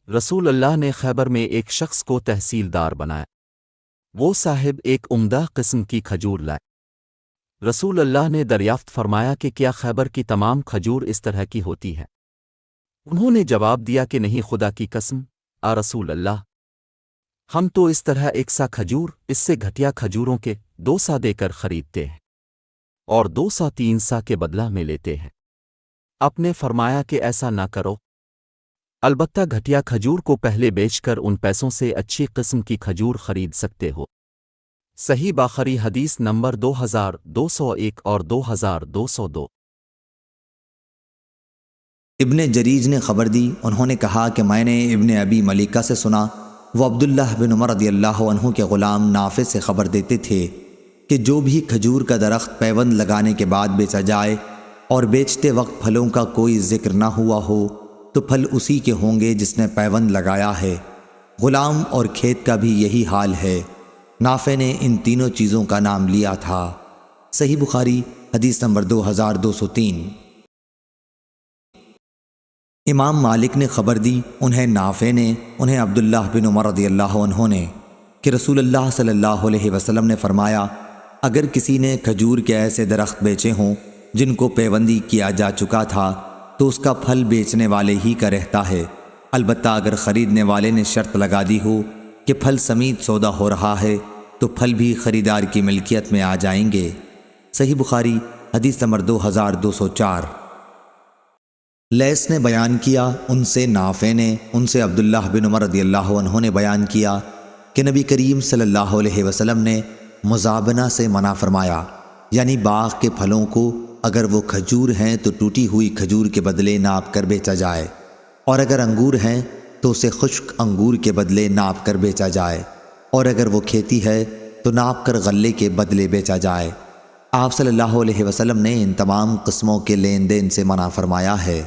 رسول اللہ نے خیبر میں ایک شخص کو تحصیلدار بنایا۔ وہ صاحب ایک عمدہ قسم کی کھجور لائے۔ رسول اللہ نے دریافت فرمایا کہ کیا خیبر کی تمام کھجور اس طرح کی ہوتی ہے؟ انہوں نے جواب دیا کہ نہیں، خدا کی قسم رسول اللہ، ہم تو اس طرح ایک سا کھجور اس سے گھٹیا کھجوروں کے 2 سا دے کر خریدتے ہیں اور 2 سا 3 سا کے بدلہ میں لیتے ہیں۔ آپ نے فرمایا کہ ایسا نہ کرو، البتہ گھٹیا کھجور کو پہلے بیچ کر ان پیسوں سے اچھی قسم کی کھجور خرید سکتے ہو۔ صحیح بخاری حدیث نمبر 2201 اور 2202۔ ابن جریج نے خبر دی، انہوں نے کہا کہ میں نے ابن ابی ملیکہ سے سنا، وہ عبداللہ بن عمر رضی اللہ عنہ کے غلام نافع سے خبر دیتے تھے کہ جو بھی کھجور کا درخت پیوند لگانے کے بعد بیچا جائے اور بیچتے وقت پھلوں کا کوئی ذکر نہ ہوا ہو تو پھل اسی کے ہوں گے جس نے پیوند لگایا ہے۔ غلام اور کھیت کا بھی یہی حال ہے۔ نافع نے ان تینوں چیزوں کا نام لیا تھا۔ صحیح بخاری حدیث نمبر 2203۔ امام مالک نے خبر دی، انہیں نافع نے، انہیں عبداللہ بن عمر رضی اللہ عنہ نے، کہ رسول اللہ صلی اللہ علیہ وسلم نے فرمایا، اگر کسی نے کھجور کے ایسے درخت بیچے ہوں جن کو پیوندی کیا جا چکا تھا تو اس کا پھل بیچنے والے ہی کا رہتا ہے، البتہ اگر خریدنے والے نے شرط لگا دی ہو کہ پھل سمیت سودا ہو رہا ہے تو پھل بھی خریدار کی ملکیت میں آ جائیں گے۔ صحیح بخاری حدیث نمبر 2204۔ لیث نے بیان کیا، ان سے نافع نے، ان سے عبداللہ بن عمر رضی اللہ عنہ نے بیان کیا کہ نبی کریم صلی اللہ علیہ وسلم نے مزابنہ سے منع فرمایا، یعنی باغ کے پھلوں کو اگر وہ کھجور ہیں تو ٹوٹی ہوئی کھجور کے بدلے ناپ کر بیچا جائے، اور اگر انگور ہیں تو اسے خشک انگور کے بدلے ناپ کر بیچا جائے، اور اگر وہ کھیتی ہے تو ناپ کر غلے کے بدلے بیچا جائے۔ آپ صلی اللہ علیہ وسلم نے ان تمام قسموں کے لین دین سے منع فرمایا ہے۔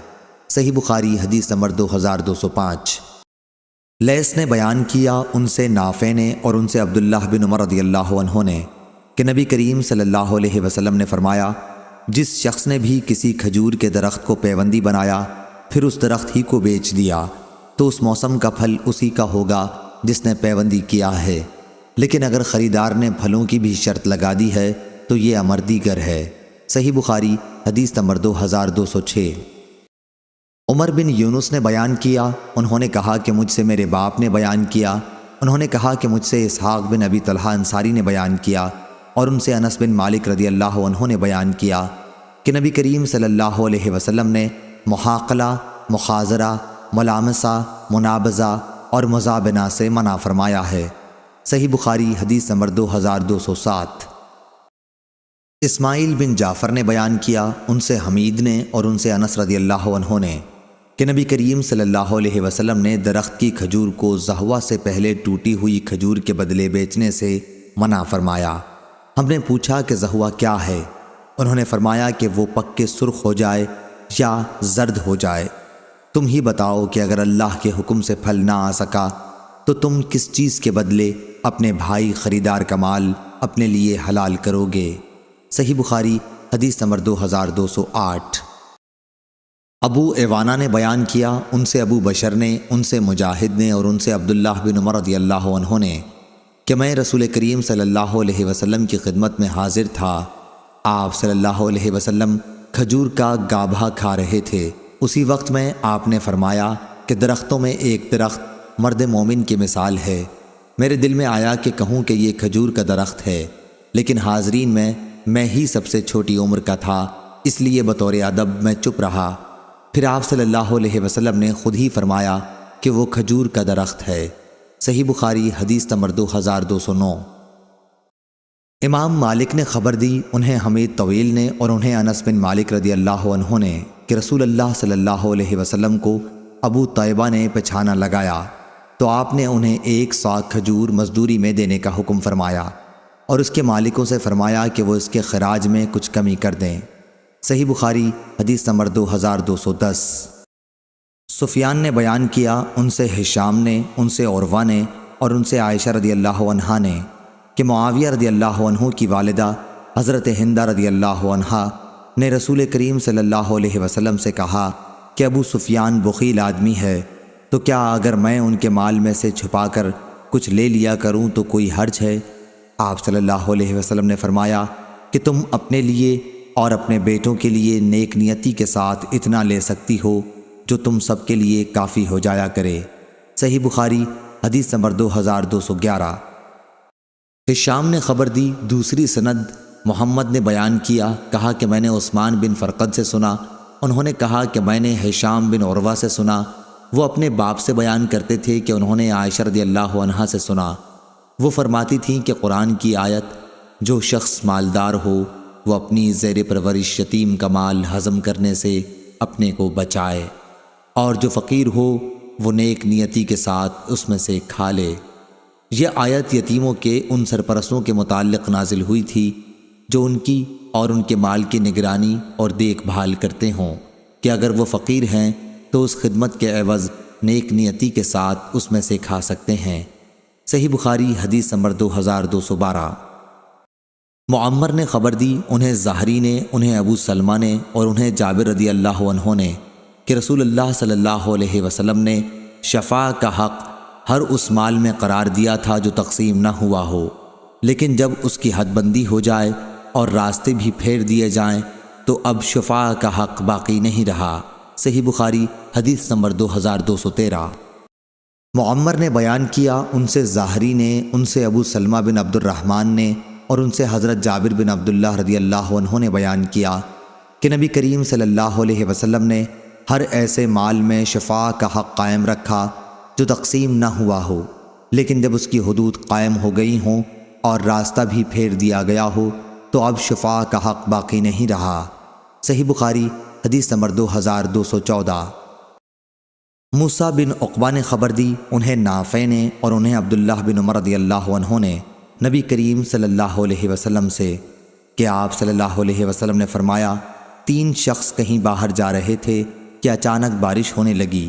صحیح بخاری حدیث نمبر 2205۔ لیث نے بیان کیا، ان سے نافع نے اور ان سے عبداللہ بن عمر رضی اللہ عنہ نے، کہ نبی کریم صلی اللہ علیہ وسلم نے فرمایا، جس شخص نے بھی کسی کھجور کے درخت کو پیوندی بنایا پھر اس درخت ہی کو بیچ دیا تو اس موسم کا پھل اسی کا ہوگا جس نے پیوندی کیا ہے، لیکن اگر خریدار نے پھلوں کی بھی شرط لگا دی ہے تو یہ امر دیگر ہے۔ صحیح بخاری حدیث نمبر 2206۔ عمر بن یونس نے بیان کیا، انہوں نے کہا کہ مجھ سے میرے باپ نے بیان کیا، انہوں نے کہا کہ مجھ سے اسحاق بن ابی طلحہ انصاری نے بیان کیا، اور ان سے انس بن مالک رضی اللہ عنہ نے بیان کیا کہ نبی کریم صلی اللہ علیہ وسلم نے محاقلہ، مخاذرہ، ملامسہ، منابزہ اور مزابنہ سے منع فرمایا ہے۔ صحیح بخاری حدیث نمبر 2207۔ اسماعیل بن جعفر نے بیان کیا، ان سے حمید نے اور ان سے انس رضی اللہ عنہ نے، کہ نبی کریم صلی اللہ علیہ وسلم نے درخت کی کھجور کو زہوہ سے پہلے ٹوٹی ہوئی کھجور کے بدلے بیچنے سے منع فرمایا۔ ہم نے پوچھا کہ زہوہ کیا ہے؟ انہوں نے فرمایا کہ وہ پک کے سرخ ہو جائے یا زرد ہو جائے۔ تم ہی بتاؤ کہ اگر اللہ کے حکم سے پھل نہ آ سکا تو تم کس چیز کے بدلے اپنے بھائی خریدار کا مال اپنے لیے حلال کرو گے؟ صحیح بخاری حدیث نمبر 2208۔ ابو ایوانہ نے بیان کیا، ان سے ابو بشر نے، ان سے مجاہد نے اور ان سے عبداللہ بن عمر رضی اللہ عنہ نے، کہ میں رسول کریم صلی اللہ علیہ وسلم کی خدمت میں حاضر تھا۔ آپ صلی اللہ علیہ وسلم کھجور کا گابھا کھا رہے تھے۔ اسی وقت میں آپ نے فرمایا کہ درختوں میں ایک درخت مرد مومن کی مثال ہے۔ میرے دل میں آیا کہ کہوں کہ یہ کھجور کا درخت ہے، لیکن حاضرین میں ہی سب سے چھوٹی عمر کا تھا، اس لیے بطور ادب میں چپ رہا۔ پھر آپ صلی اللہ علیہ وسلم نے خود ہی فرمایا کہ وہ کھجور کا درخت ہے۔ صحیح بخاری حدیث نمبر 2209۔ امام مالک نے خبر دی، انہیں حمید طویل نے اور انہیں انس بن مالک رضی اللہ عنہ نے، کہ رسول اللہ صلی اللہ علیہ وسلم کو ابو طیبہ نے پچھانا لگایا تو آپ نے انہیں 1 سا کھجور مزدوری میں دینے کا حکم فرمایا اور اس کے مالکوں سے فرمایا کہ وہ اس کے خراج میں کچھ کمی کر دیں۔ صحیح بخاری حدیث نمبر 2210۔ سفیان نے بیان کیا، ان سے ہشام نے، ان سے عروہ نے اور ان سے عائشہ رضی اللہ عنہا نے، کہ معاویہ رضی اللہ عنہ کی والدہ حضرت ہندہ رضی اللہ عنہا نے رسول کریم صلی اللہ علیہ وسلم سے کہا کہ ابو سفیان بخیل آدمی ہے، تو کیا اگر میں ان کے مال میں سے چھپا کر کچھ لے لیا کروں تو کوئی حرج ہے؟ آپ صلی اللہ علیہ وسلم نے فرمایا کہ تم اپنے لیے اور اپنے بیٹوں کے لیے نیک نیتی کے ساتھ اتنا لے سکتی ہو جو تم سب کے لیے کافی ہو جایا کرے۔ صحیح بخاری حدیث نمبر 2211۔ ہشام نے خبر دی، دوسری سند محمد نے بیان کیا، کہا کہ میں نے عثمان بن فرقد سے سنا، انہوں نے کہا کہ میں نے ہشام بن عروہ سے سنا، وہ اپنے باپ سے بیان کرتے تھے کہ انہوں نے عائشہ رضی اللہ عنہا سے سنا، وہ فرماتی تھیں کہ قرآن کی آیت جو شخص مالدار ہو وہ اپنی زیر پرورش یتیم کا مال ہضم کرنے سے اپنے کو بچائے، اور جو فقیر ہو وہ نیک نیتی کے ساتھ اس میں سے کھا لے۔ یہ آیت یتیموں کے ان سرپرستوں کے متعلق نازل ہوئی تھی جو ان کی اور ان کے مال کی نگرانی اور دیکھ بھال کرتے ہوں کہ اگر وہ فقیر ہیں تو اس خدمت کے عوض نیک نیتی کے ساتھ اس میں سے کھا سکتے ہیں۔ صحیح بخاری حدیث نمبر 2212۔ معمر نے خبر دی، انہیں زہری نے، انہیں ابو سلمہ نے اور انہیں جابر رضی اللہ عنہ نے کہ رسول اللہ صلی اللہ علیہ وسلم نے شفاء کا حق ہر اس مال میں قرار دیا تھا جو تقسیم نہ ہوا ہو، لیکن جب اس کی حد بندی ہو جائے اور راستے بھی پھیر دیے جائیں تو اب شفاء کا حق باقی نہیں رہا۔ صحیح بخاری حدیث نمبر 2213۔ معمر نے بیان کیا، ان سے زاہری نے، ان سے ابو سلمہ بن عبد الرحمن نے اور ان سے حضرت جابر بن عبداللہ رضی اللہ عنہ نے بیان کیا کہ نبی کریم صلی اللہ علیہ وسلم نے ہر ایسے مال میں شفاء کا حق قائم رکھا جو تقسیم نہ ہوا ہو، لیکن جب اس کی حدود قائم ہو گئی ہوں اور راستہ بھی پھیر دیا گیا ہو تو اب شفاء کا حق باقی نہیں رہا۔ صحیح بخاری حدیث نمبر 2214۔ موسیٰ بن عقبہ نے خبر دی، انہیں نافع نے اور انہیں عبداللہ بن عمر رضی اللہ عنہ نے نبی کریم صلی اللہ علیہ وسلم سے کہ آپ صلی اللہ علیہ وسلم نے فرمایا، 3 شخص کہیں باہر جا رہے تھے کہ اچانک بارش ہونے لگی،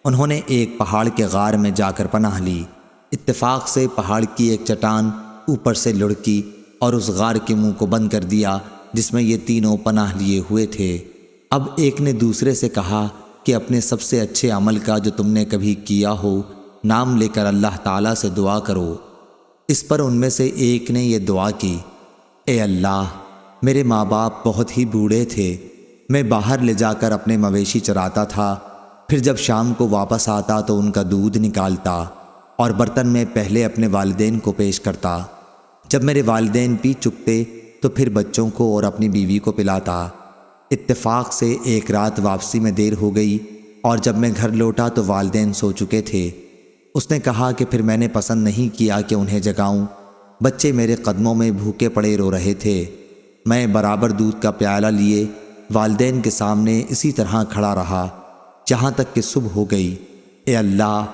انہوں نے ایک پہاڑ کے غار میں جا کر پناہ لی، اتفاق سے پہاڑ کی ایک چٹان اوپر سے لڑکی اور اس غار کے منہ کو بند کر دیا جس میں یہ تینوں پناہ لیے ہوئے تھے۔ اب ایک نے دوسرے سے کہا کہ اپنے سب سے اچھے عمل کا جو تم نے کبھی کیا ہو نام لے کر اللہ تعالیٰ سے دعا کرو۔ اس پر ان میں سے ایک نے یہ دعا کی، اے اللہ، میرے ماں باپ بہت ہی بوڑھے تھے، میں باہر لے جا کر اپنے مویشی چراتا تھا، پھر جب شام کو واپس آتا تو ان کا دودھ نکالتا اور برتن میں پہلے اپنے والدین کو پیش کرتا، جب میرے والدین پی چکتے تو پھر بچوں کو اور اپنی بیوی کو پلاتا۔ اتفاق سے ایک رات واپسی میں دیر ہو گئی اور جب میں گھر لوٹا تو والدین سو چکے تھے۔ اس نے کہا کہ پھر میں نے پسند نہیں کیا کہ انہیں جگاؤں، بچے میرے قدموں میں بھوکے پڑے رو رہے تھے، میں برابر دودھ کا پیالہ لیے والدین کے سامنے اسی طرح کھڑا رہا جہاں تک کہ صبح ہو گئی۔ اے اللہ،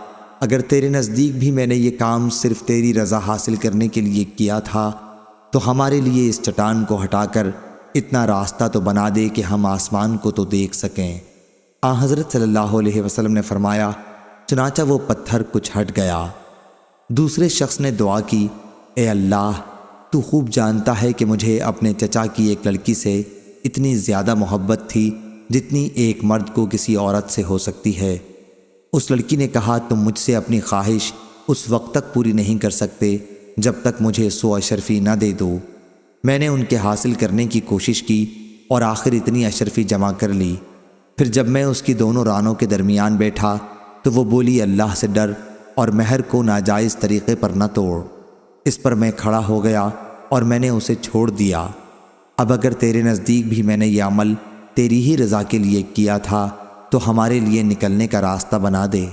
اگر تیرے نزدیک بھی میں نے یہ کام صرف تیری رضا حاصل کرنے کے لیے کیا تھا تو ہمارے لیے اس چٹان کو ہٹا کر اتنا راستہ تو بنا دے کہ ہم آسمان کو تو دیکھ سکیں۔ حضرت صلی اللہ علیہ وسلم نے فرمایا، چنانچہ وہ پتھر کچھ ہٹ گیا۔ دوسرے شخص نے دعا کی، اے اللہ، تو خوب جانتا ہے کہ مجھے اپنے چچا کی ایک لڑکی سے اتنی زیادہ محبت تھی جتنی ایک مرد کو کسی عورت سے ہو سکتی ہے۔ اس لڑکی نے کہا، تم مجھ سے اپنی خواہش اس وقت تک پوری نہیں کر سکتے جب تک مجھے 100 اشرفی نہ دے دو۔ میں نے ان کے حاصل کرنے کی کوشش کی اور آخر اتنی اشرفی جمع کر لی۔ پھر جب میں اس کی دونوں رانوں کے درمیان بیٹھا تو وہ بولی، اللہ سے ڈر اور مہر کو ناجائز طریقے پر نہ توڑ۔ اس پر میں کھڑا ہو گیا اور میں نے اسے چھوڑ دیا۔ اب اگر تیرے نزدیک بھی میں نے یہ عمل تیری ہی رضا کے لیے کیا تھا تو ہمارے لیے نکلنے کا راستہ بنا دے۔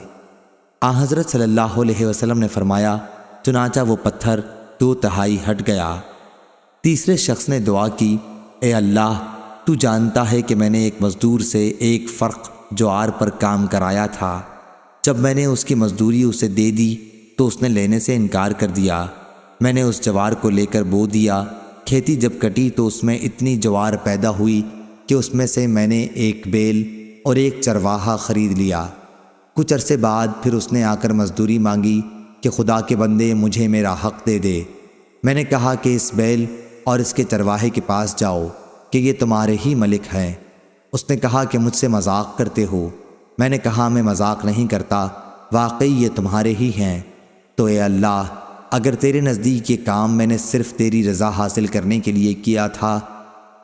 حضرت صلی اللہ علیہ وسلم نے فرمایا، چنانچہ وہ پتھر 2/3 ہٹ گیا۔ تیسرے شخص نے دعا کی، اے اللہ، تو جانتا ہے کہ میں نے ایک مزدور سے ایک فرق جوار پر کام کرایا تھا، جب میں نے اس کی مزدوری اسے دے دی تو اس نے لینے سے انکار کر دیا۔ میں نے اس جوار کو لے کر بو دیا، کھیتی جب کٹی تو اس میں اتنی جوار پیدا ہوئی کہ اس میں سے میں نے ایک بیل اور ایک چرواہا خرید لیا۔ کچھ عرصے بعد پھر اس نے آ کر مزدوری مانگی کہ خدا کے بندے، مجھے میرا حق دے دے۔ میں نے کہا کہ اس بیل اور اس کے چرواہے کے پاس جاؤ کہ یہ تمہارے ہی ملک ہیں۔ اس نے کہا کہ مجھ سے مذاق کرتے ہو۔ میں نے کہا، میں مذاق نہیں کرتا، واقعی یہ تمہارے ہی ہیں، تو اے اللہ اگر تیرے نزدیک یہ کام میں نے صرف تیری رضا حاصل کرنے کے لیے کیا تھا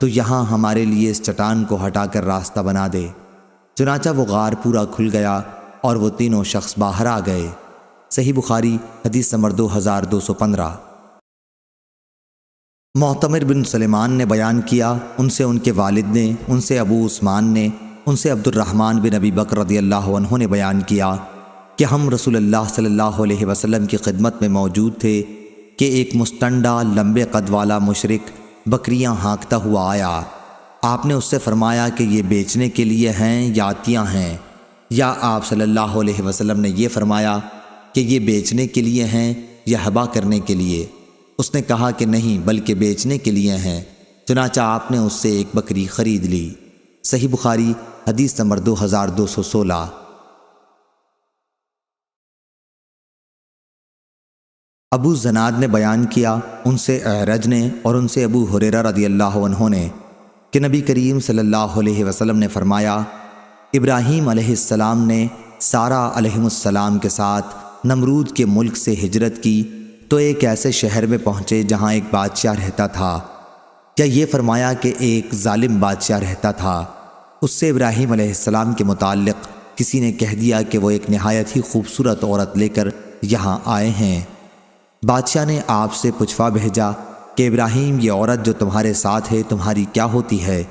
تو یہاں ہمارے لیے اس چٹان کو ہٹا کر راستہ بنا دے۔ چنانچہ وہ غار پورا کھل گیا اور وہ تینوں شخص باہر آ گئے۔ صحیح بخاری حدیث نمبر 2215۔ معتمر بن سلیمان نے بیان کیا، ان سے ان کے والد نے، ان سے ابو عثمان نے، ان سے عبد الرحمن بن ابی بکر رضی اللہ عنہ نے بیان کیا کہ ہم رسول اللہ صلی اللہ علیہ وسلم کی خدمت میں موجود تھے کہ ایک مستنڈا لمبے قد والا مشرک بکریاں ہانکتا ہوا آیا۔ آپ نے اس سے فرمایا کہ یہ بیچنے کے لیے ہیں یا عطیہ ہیں، یا آپ صلی اللہ علیہ وسلم نے یہ فرمایا کہ یہ بیچنے کے لیے ہیں یا ہبا کرنے کے لیے؟ اس نے کہا کہ نہیں بلکہ بیچنے کے لیے ہیں۔ چنانچہ آپ نے اس سے ایک بکری خرید لی۔ صحیح بخاری حدیث نمبر 2216۔ ابو زناد نے بیان کیا، ان سے اعرج نے اور ان سے ابو ہریرہ رضی اللہ عنہ نے کہ نبی کریم صلی اللہ علیہ وسلم نے فرمایا، ابراہیم علیہ السلام نے سارہ علیہ السلام کے ساتھ نمرود کے ملک سے ہجرت کی تو ایک ایسے شہر میں پہنچے جہاں ایک بادشاہ رہتا تھا، یا یہ فرمایا کہ ایک ظالم بادشاہ رہتا تھا۔ اس سے ابراہیم علیہ السلام کے متعلق کسی نے کہہ دیا کہ وہ ایک نہایت ہی خوبصورت عورت لے کر یہاں آئے ہیں۔ بادشاہ نے آپ سے پوچھوا بھیجا کہ ابراہیم یہ عورت جو تمہارے ساتھ ہے تمہاری کیا ہوتی ہے؟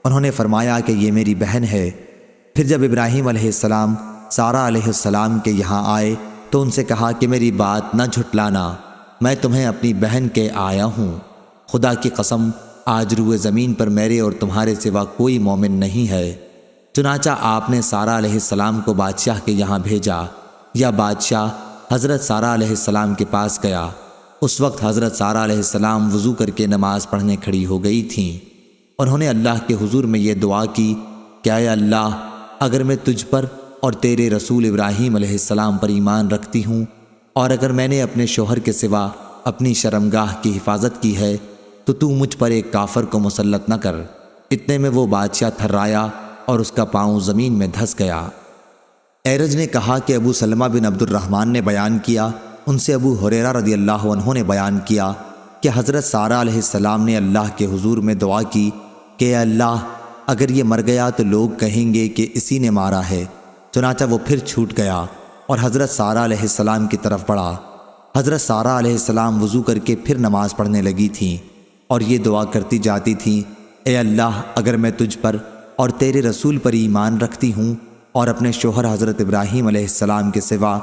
انہوں نے فرمایا کہ یہ میری بہن ہے۔ پھر جب ابراہیم علیہ السلام سارہ علیہ السلام کے یہاں آئے تو ان سے کہا کہ میری بات نہ جھٹلانا، میں تمہیں اپنی بہن کے آیا ہوں۔ خدا کی قسم آج روئے زمین پر میرے اور تمہارے سوا کوئی مومن نہیں ہے۔ چنانچہ آپ نے سارہ علیہ السلام کو بادشاہ کے یہاں بھیجا، یا بادشاہ حضرت سارہ علیہ السلام کے پاس گیا۔ اس وقت حضرت سارہ علیہ السلام وضو کر کے نماز پڑھنے کھڑی ہو گئی تھیں۔ انہوں نے اللہ کے حضور میں یہ دعا کی کہ اے اللہ اگر میں تجھ پر اور تیرے رسول ابراہیم علیہ السلام پر ایمان رکھتی ہوں، اور اگر میں نے اپنے شوہر کے سوا اپنی شرمگاہ کی حفاظت کی ہے تو تو مجھ پر ایک کافر کو مسلط نہ کر۔ اتنے میں وہ بادشاہ تھرایا اور اس کا پاؤں زمین میں دھس گیا۔ اعرج نے کہا کہ ابو سلمہ بن عبد الرحمن نے بیان کیا، ان سے ابو ہریرہ رضی اللہ عنہ نے بیان کیا کہ حضرت سارہ علیہ السلام نے اللہ کے حضور میں دعا کی کہ اے اللہ اگر یہ مر گیا تو لوگ کہیں گے کہ اسی نے مارا ہے۔ چنانچہ وہ پھر چھوٹ گیا اور حضرت سارہ علیہ السلام کی طرف بڑھا۔ حضرت سارہ علیہ السلام وضو کر کے پھر نماز پڑھنے لگی تھیں اور یہ دعا کرتی جاتی تھیں، اے اللہ اگر میں تجھ پر اور تیرے رسول پر ایمان رکھتی ہوں اور اپنے شوہر حضرت ابراہیم علیہ السلام کے سوا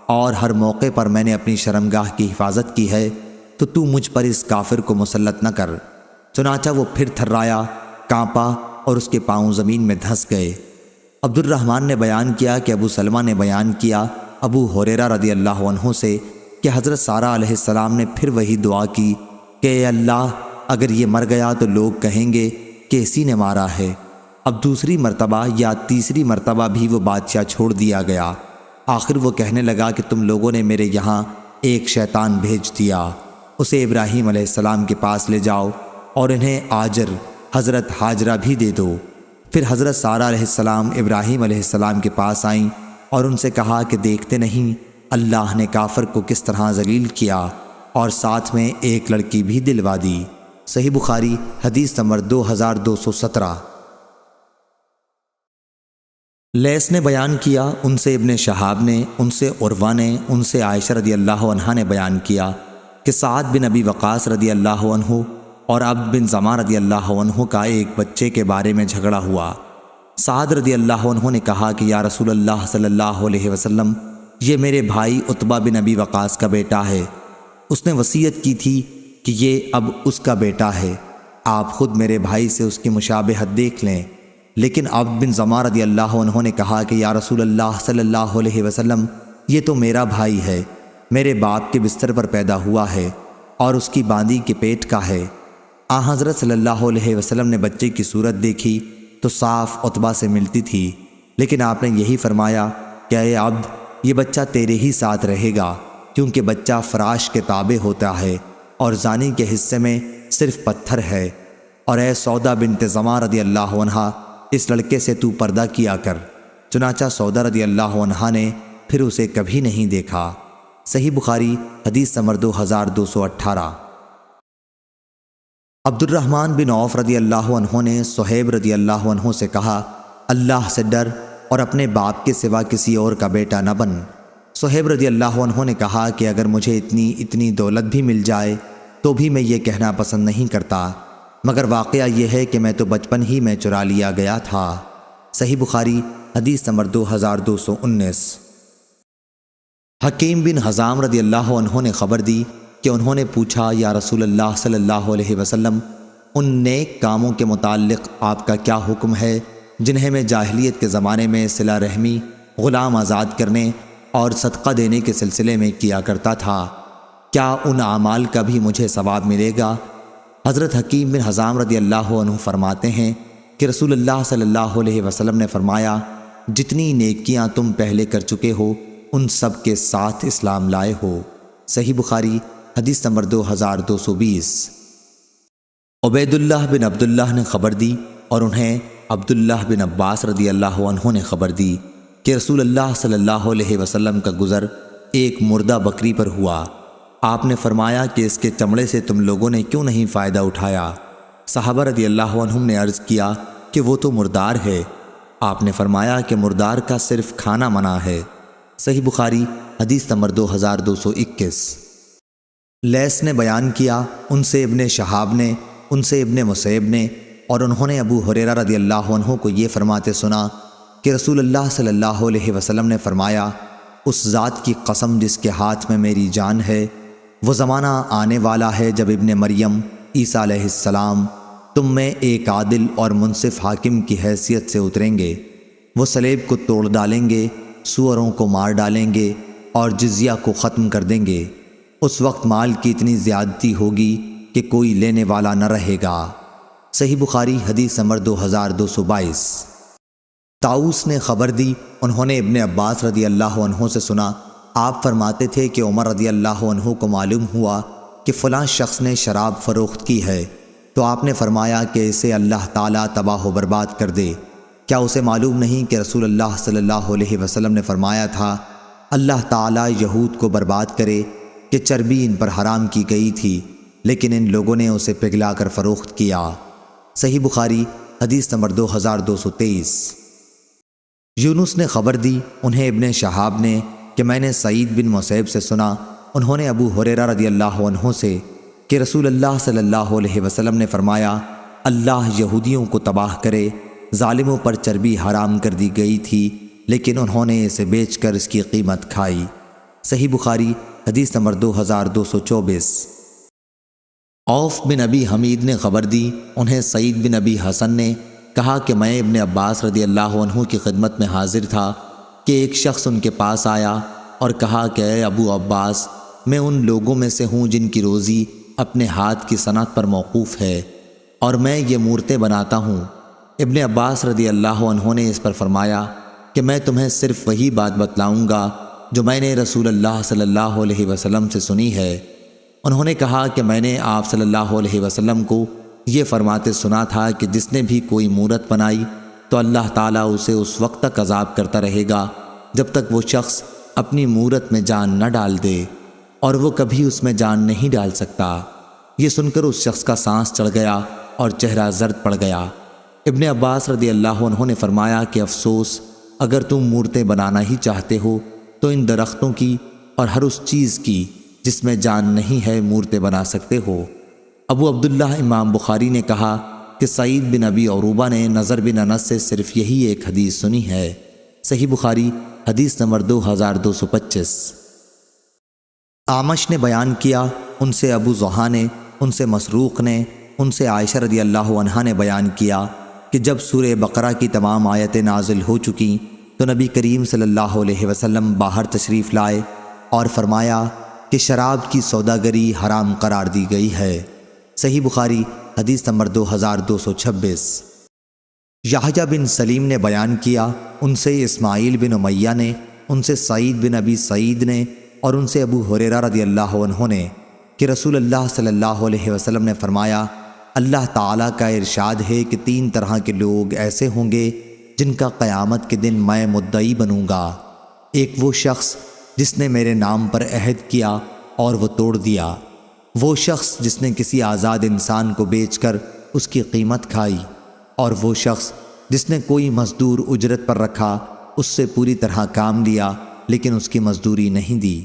اور ہر موقع پر میں نے اپنی شرمگاہ کی حفاظت کی ہے تو تو مجھ پر اس کافر کو مسلط نہ کر۔ چنانچہ وہ پھر تھرایا، کانپا اور اس کے پاؤں زمین میں دھس گئے۔ عبد الرحمن نے بیان کیا کہ ابو سلمہ نے بیان کیا ابو ہریرہ رضی اللہ عنہ سے کہ حضرت سارہ علیہ السلام نے پھر وہی دعا کی کہ اے اللہ اگر یہ مر گیا تو لوگ کہیں گے کہ اسی نے مارا ہے۔ اب دوسری مرتبہ یا تیسری مرتبہ بھی وہ بادشاہ چھوڑ دیا گیا۔ آخر وہ کہنے لگا کہ تم لوگوں نے میرے یہاں ایک شیطان بھیج دیا، اسے ابراہیم علیہ السلام کے پاس لے جاؤ اور انہیں آجر حضرت ہاجرہ بھی دے دو۔ پھر حضرت سارہ علیہ السلام ابراہیم علیہ السلام کے پاس آئیں اور ان سے کہا کہ دیکھتے نہیں اللہ نے کافر کو کس طرح ذلیل کیا اور ساتھ میں ایک لڑکی بھی دلوا دی۔ صحیح بخاری حدیث نمبر 2217۔ لیث نے بیان کیا، ان سے ابن شہاب نے، ان سے عروہ نے، ان سے عائشہ رضی اللہ عنہا نے بیان کیا کہ سعد بن ابی وقاص رضی اللہ عنہ اور عبد بن زمع رضی اللہ عنہ کا ایک بچے کے بارے میں جھگڑا ہوا۔ سعد رضی اللہ عنہ نے کہا کہ یا رسول اللہ صلی اللہ علیہ وسلم، یہ میرے بھائی عتبہ بن ابی وقاص کا بیٹا ہے، اس نے وصیت کی تھی کہ یہ اب اس کا بیٹا ہے، آپ خود میرے بھائی سے اس کی مشابہت دیکھ لیں۔ لیکن عبد بن زمع رضی اللہ عنہ نے کہا کہ یا رسول اللہ صلی اللہ علیہ وسلم، یہ تو میرا بھائی ہے، میرے باپ کے بستر پر پیدا ہوا ہے اور اس کی باندی کے پیٹ کا ہے۔ حضرت صلی اللہ علیہ وسلم نے بچے کی صورت دیکھی تو صاف عتبہ سے ملتی تھی، لیکن آپ نے یہی فرمایا کہ اے عبد یہ بچہ تیرے ہی ساتھ رہے گا، کیونکہ بچہ فراش کے تابع ہوتا ہے اور زانی کے حصے میں صرف پتھر ہے۔ اور اے سودا بنت زمع رضی اللہ عنہا، اس لڑکے سے تو پردہ کیا کر۔ چنانچہ سودا رضی اللہ عنہا نے پھر اسے کبھی نہیں دیکھا۔ صحیح بخاری حدیث نمبر 2218۔ عبد الرحمن بن عوف رضی اللہ عنہ نے صہیب رضی اللہ عنہ سے کہا، اللہ سے ڈر اور اپنے باپ کے سوا کسی اور کا بیٹا نہ بن۔ صہیب رضی اللہ عنہ نے کہا کہ اگر مجھے اتنی دولت بھی مل جائے تو بھی میں یہ کہنا پسند نہیں کرتا، مگر واقعہ یہ ہے کہ میں تو بچپن ہی میں چرا لیا گیا تھا۔ صحیح بخاری حدیث نمبر 2219۔ حکیم بن حزام رضی اللہ عنہ نے خبر دی کہ انہوں نے پوچھا، یا رسول اللہ صلی اللہ علیہ وسلم، ان نیک کاموں کے متعلق آپ کا کیا حکم ہے جنہیں میں جاہلیت کے زمانے میں صلہ رحمی، غلام آزاد کرنے اور صدقہ دینے کے سلسلے میں کیا کرتا تھا، کیا ان اعمال کا بھی مجھے ثواب ملے گا؟ حضرت حکیم بن حزام رضی اللہ عنہ فرماتے ہیں کہ رسول اللہ صلی اللہ علیہ وسلم نے فرمایا، جتنی نیکیاں تم پہلے کر چکے ہو ان سب کے ساتھ اسلام لائے ہو۔ صحیح بخاری حدیث نمبر 2220۔ عبید اللہ بن عبداللہ نے خبر دی اور انہیں عبداللہ بن عباس رضی اللہ عنہ نے خبر دی کہ رسول اللہ صلی اللہ علیہ وسلم کا گزر ایک مردہ بکری پر ہوا۔ آپ نے فرمایا کہ اس کے چمڑے سے تم لوگوں نے کیوں نہیں فائدہ اٹھایا؟ صحابہ رضی اللہ عنہم نے عرض کیا کہ وہ تو مردار ہے۔ آپ نے فرمایا کہ مردار کا صرف کھانا منع ہے۔ صحیح بخاری حدیث نمبر 2221۔ لیث نے بیان کیا، ان سے ابن شہاب نے، ان سے ابن مسیب نے، اور انہوں نے ابو ہریرہ رضی اللہ عنہ کو یہ فرماتے سنا کہ رسول اللہ صلی اللہ علیہ وسلم نے فرمایا، اس ذات کی قسم جس کے ہاتھ میں میری جان ہے، وہ زمانہ آنے والا ہے جب ابن مریم عیسیٰ علیہ السلام تم میں ایک عادل اور منصف حاکم کی حیثیت سے اتریں گے۔ وہ صلیب کو توڑ ڈالیں گے، سوروں کو مار ڈالیں گے اور جزیہ کو ختم کر دیں گے۔ اس وقت مال کی اتنی زیادتی ہوگی کہ کوئی لینے والا نہ رہے گا۔ صحیح بخاری حدیث نمبر 2222۔ طاؤس نے خبر دی، انہوں نے ابن عباس رضی اللہ عنہ سے سنا، آپ فرماتے تھے کہ عمر رضی اللہ عنہ کو معلوم ہوا کہ فلاں شخص نے شراب فروخت کی ہے، تو آپ نے فرمایا کہ اسے اللہ تعالیٰ تباہ و برباد کر دے۔ کیا اسے معلوم نہیں کہ رسول اللہ صلی اللہ علیہ وسلم نے فرمایا تھا، اللہ تعالیٰ یہود کو برباد کرے کہ چربی ان پر حرام کی گئی تھی، لیکن ان لوگوں نے اسے پگھلا کر فروخت کیا۔ صحیح بخاری حدیث نمبر 2223۔ یونس نے خبر دی، انہیں ابن شہاب نے، کہ میں نے سعید بن مسیب سے سنا، انہوں نے ابو ہریرہ رضی اللہ عنہ سے، کہ رسول اللہ صلی اللہ علیہ وسلم نے فرمایا، اللہ یہودیوں کو تباہ کرے، ظالموں پر چربی حرام کر دی گئی تھی لیکن انہوں نے اسے بیچ کر اس کی قیمت کھائی۔ صحیح بخاری حدیث نمبر 2224۔ عوف بن ابی حمید نے خبر دی، انہیں سعید بن ابی حسن نے کہا کہ میں ابن عباس رضی اللہ عنہ کی خدمت میں حاضر تھا کہ ایک شخص ان کے پاس آیا اور کہا کہ اے ابو عباس، میں ان لوگوں میں سے ہوں جن کی روزی اپنے ہاتھ کی صنعت پر موقوف ہے اور میں یہ مورتیں بناتا ہوں۔ ابن عباس رضی اللہ عنہ نے اس پر فرمایا کہ میں تمہیں صرف وہی بات بتلاؤں گا جو میں نے رسول اللہ صلی اللہ علیہ وسلم سے سنی ہے۔ انہوں نے کہا کہ میں نے آپ صلی اللہ علیہ وسلم کو یہ فرماتے سنا تھا کہ جس نے بھی کوئی مورت بنائی تو اللہ تعالیٰ اسے اس وقت تک عذاب کرتا رہے گا جب تک وہ شخص اپنی مورت میں جان نہ ڈال دے، اور وہ کبھی اس میں جان نہیں ڈال سکتا۔ یہ سن کر اس شخص کا سانس چڑھ گیا اور چہرہ زرد پڑ گیا۔ ابن عباس رضی اللہ عنہ نے فرمایا کہ افسوس، اگر تم مورتیں بنانا ہی چاہتے ہو تو ان درختوں کی اور ہر اس چیز کی جس میں جان نہیں ہے مورتیں بنا سکتے ہو۔ ابو عبداللہ امام بخاری نے کہا کہ سعید بن ابی عروبہ نے نضر بن انس سے صرف یہی ایک حدیث سنی ہے۔ صحیح بخاری حدیث نمبر 2225۔ اعمش نے بیان کیا، ان سے ابو ضحیٰ نے، ان سے مسروق نے، ان سے عائشہ رضی اللہ عنہا نے بیان کیا کہ جب سورہ بقرہ کی تمام آیتیں نازل ہو چکیں تو نبی کریم صلی اللہ علیہ وسلم باہر تشریف لائے اور فرمایا کہ شراب کی سوداگری حرام قرار دی گئی ہے۔ صحیح بخاری حدیث نمبر 2226۔ یحییٰ بن سلیم نے بیان کیا، ان سے اسماعیل بن امیہ نے، ان سے سعید بن ابی سعید نے، اور ان سے ابو ہریرہ رضی اللہ عنہ نے کہ رسول اللہ صلی اللہ علیہ وسلم نے فرمایا، اللہ تعالیٰ کا ارشاد ہے کہ 3 طرح کے لوگ ایسے ہوں گے جن کا قیامت کے دن میں مدعی بنوں گا۔ ایک وہ شخص جس نے میرے نام پر عہد کیا اور وہ توڑ دیا، وہ شخص جس نے کسی آزاد انسان کو بیچ کر اس کی قیمت کھائی، اور وہ شخص جس نے کوئی مزدور اجرت پر رکھا، اس سے پوری طرح کام لیا لیکن اس کی مزدوری نہیں دی۔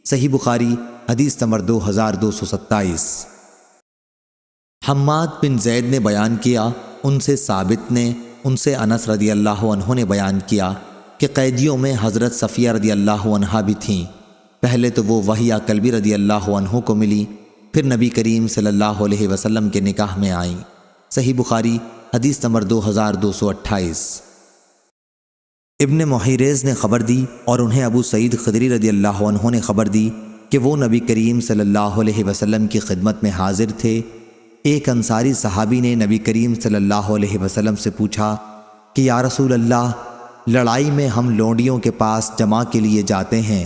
صحیح بخاری حدیث نمبر 2227۔ حماد بن زید نے بیان کیا، ان سے ثابت نے، ان سے انس رضی اللہ عنہ نے بیان کیا کہ قیدیوں میں حضرت صفیہ رضی اللہ عنہا بھی تھیں۔ پہلے تو وہ وحیہ کلبی رضی اللہ عنہ کو ملی، پھر نبی کریم صلی اللہ علیہ وسلم کے نکاح میں آئیں۔ صحیح بخاری حدیث نمبر 2228۔ ابن محیریز نے خبر دی اور انہیں ابو سعید خدری رضی اللہ عنہ نے خبر دی کہ وہ نبی کریم صلی اللہ علیہ وسلم کی خدمت میں حاضر تھے۔ ایک انصاری صحابی نے نبی کریم صلی اللہ علیہ وسلم سے پوچھا کہ یا رسول اللہ، لڑائی میں ہم لونڈیوں کے پاس جمع کے لیے جاتے ہیں،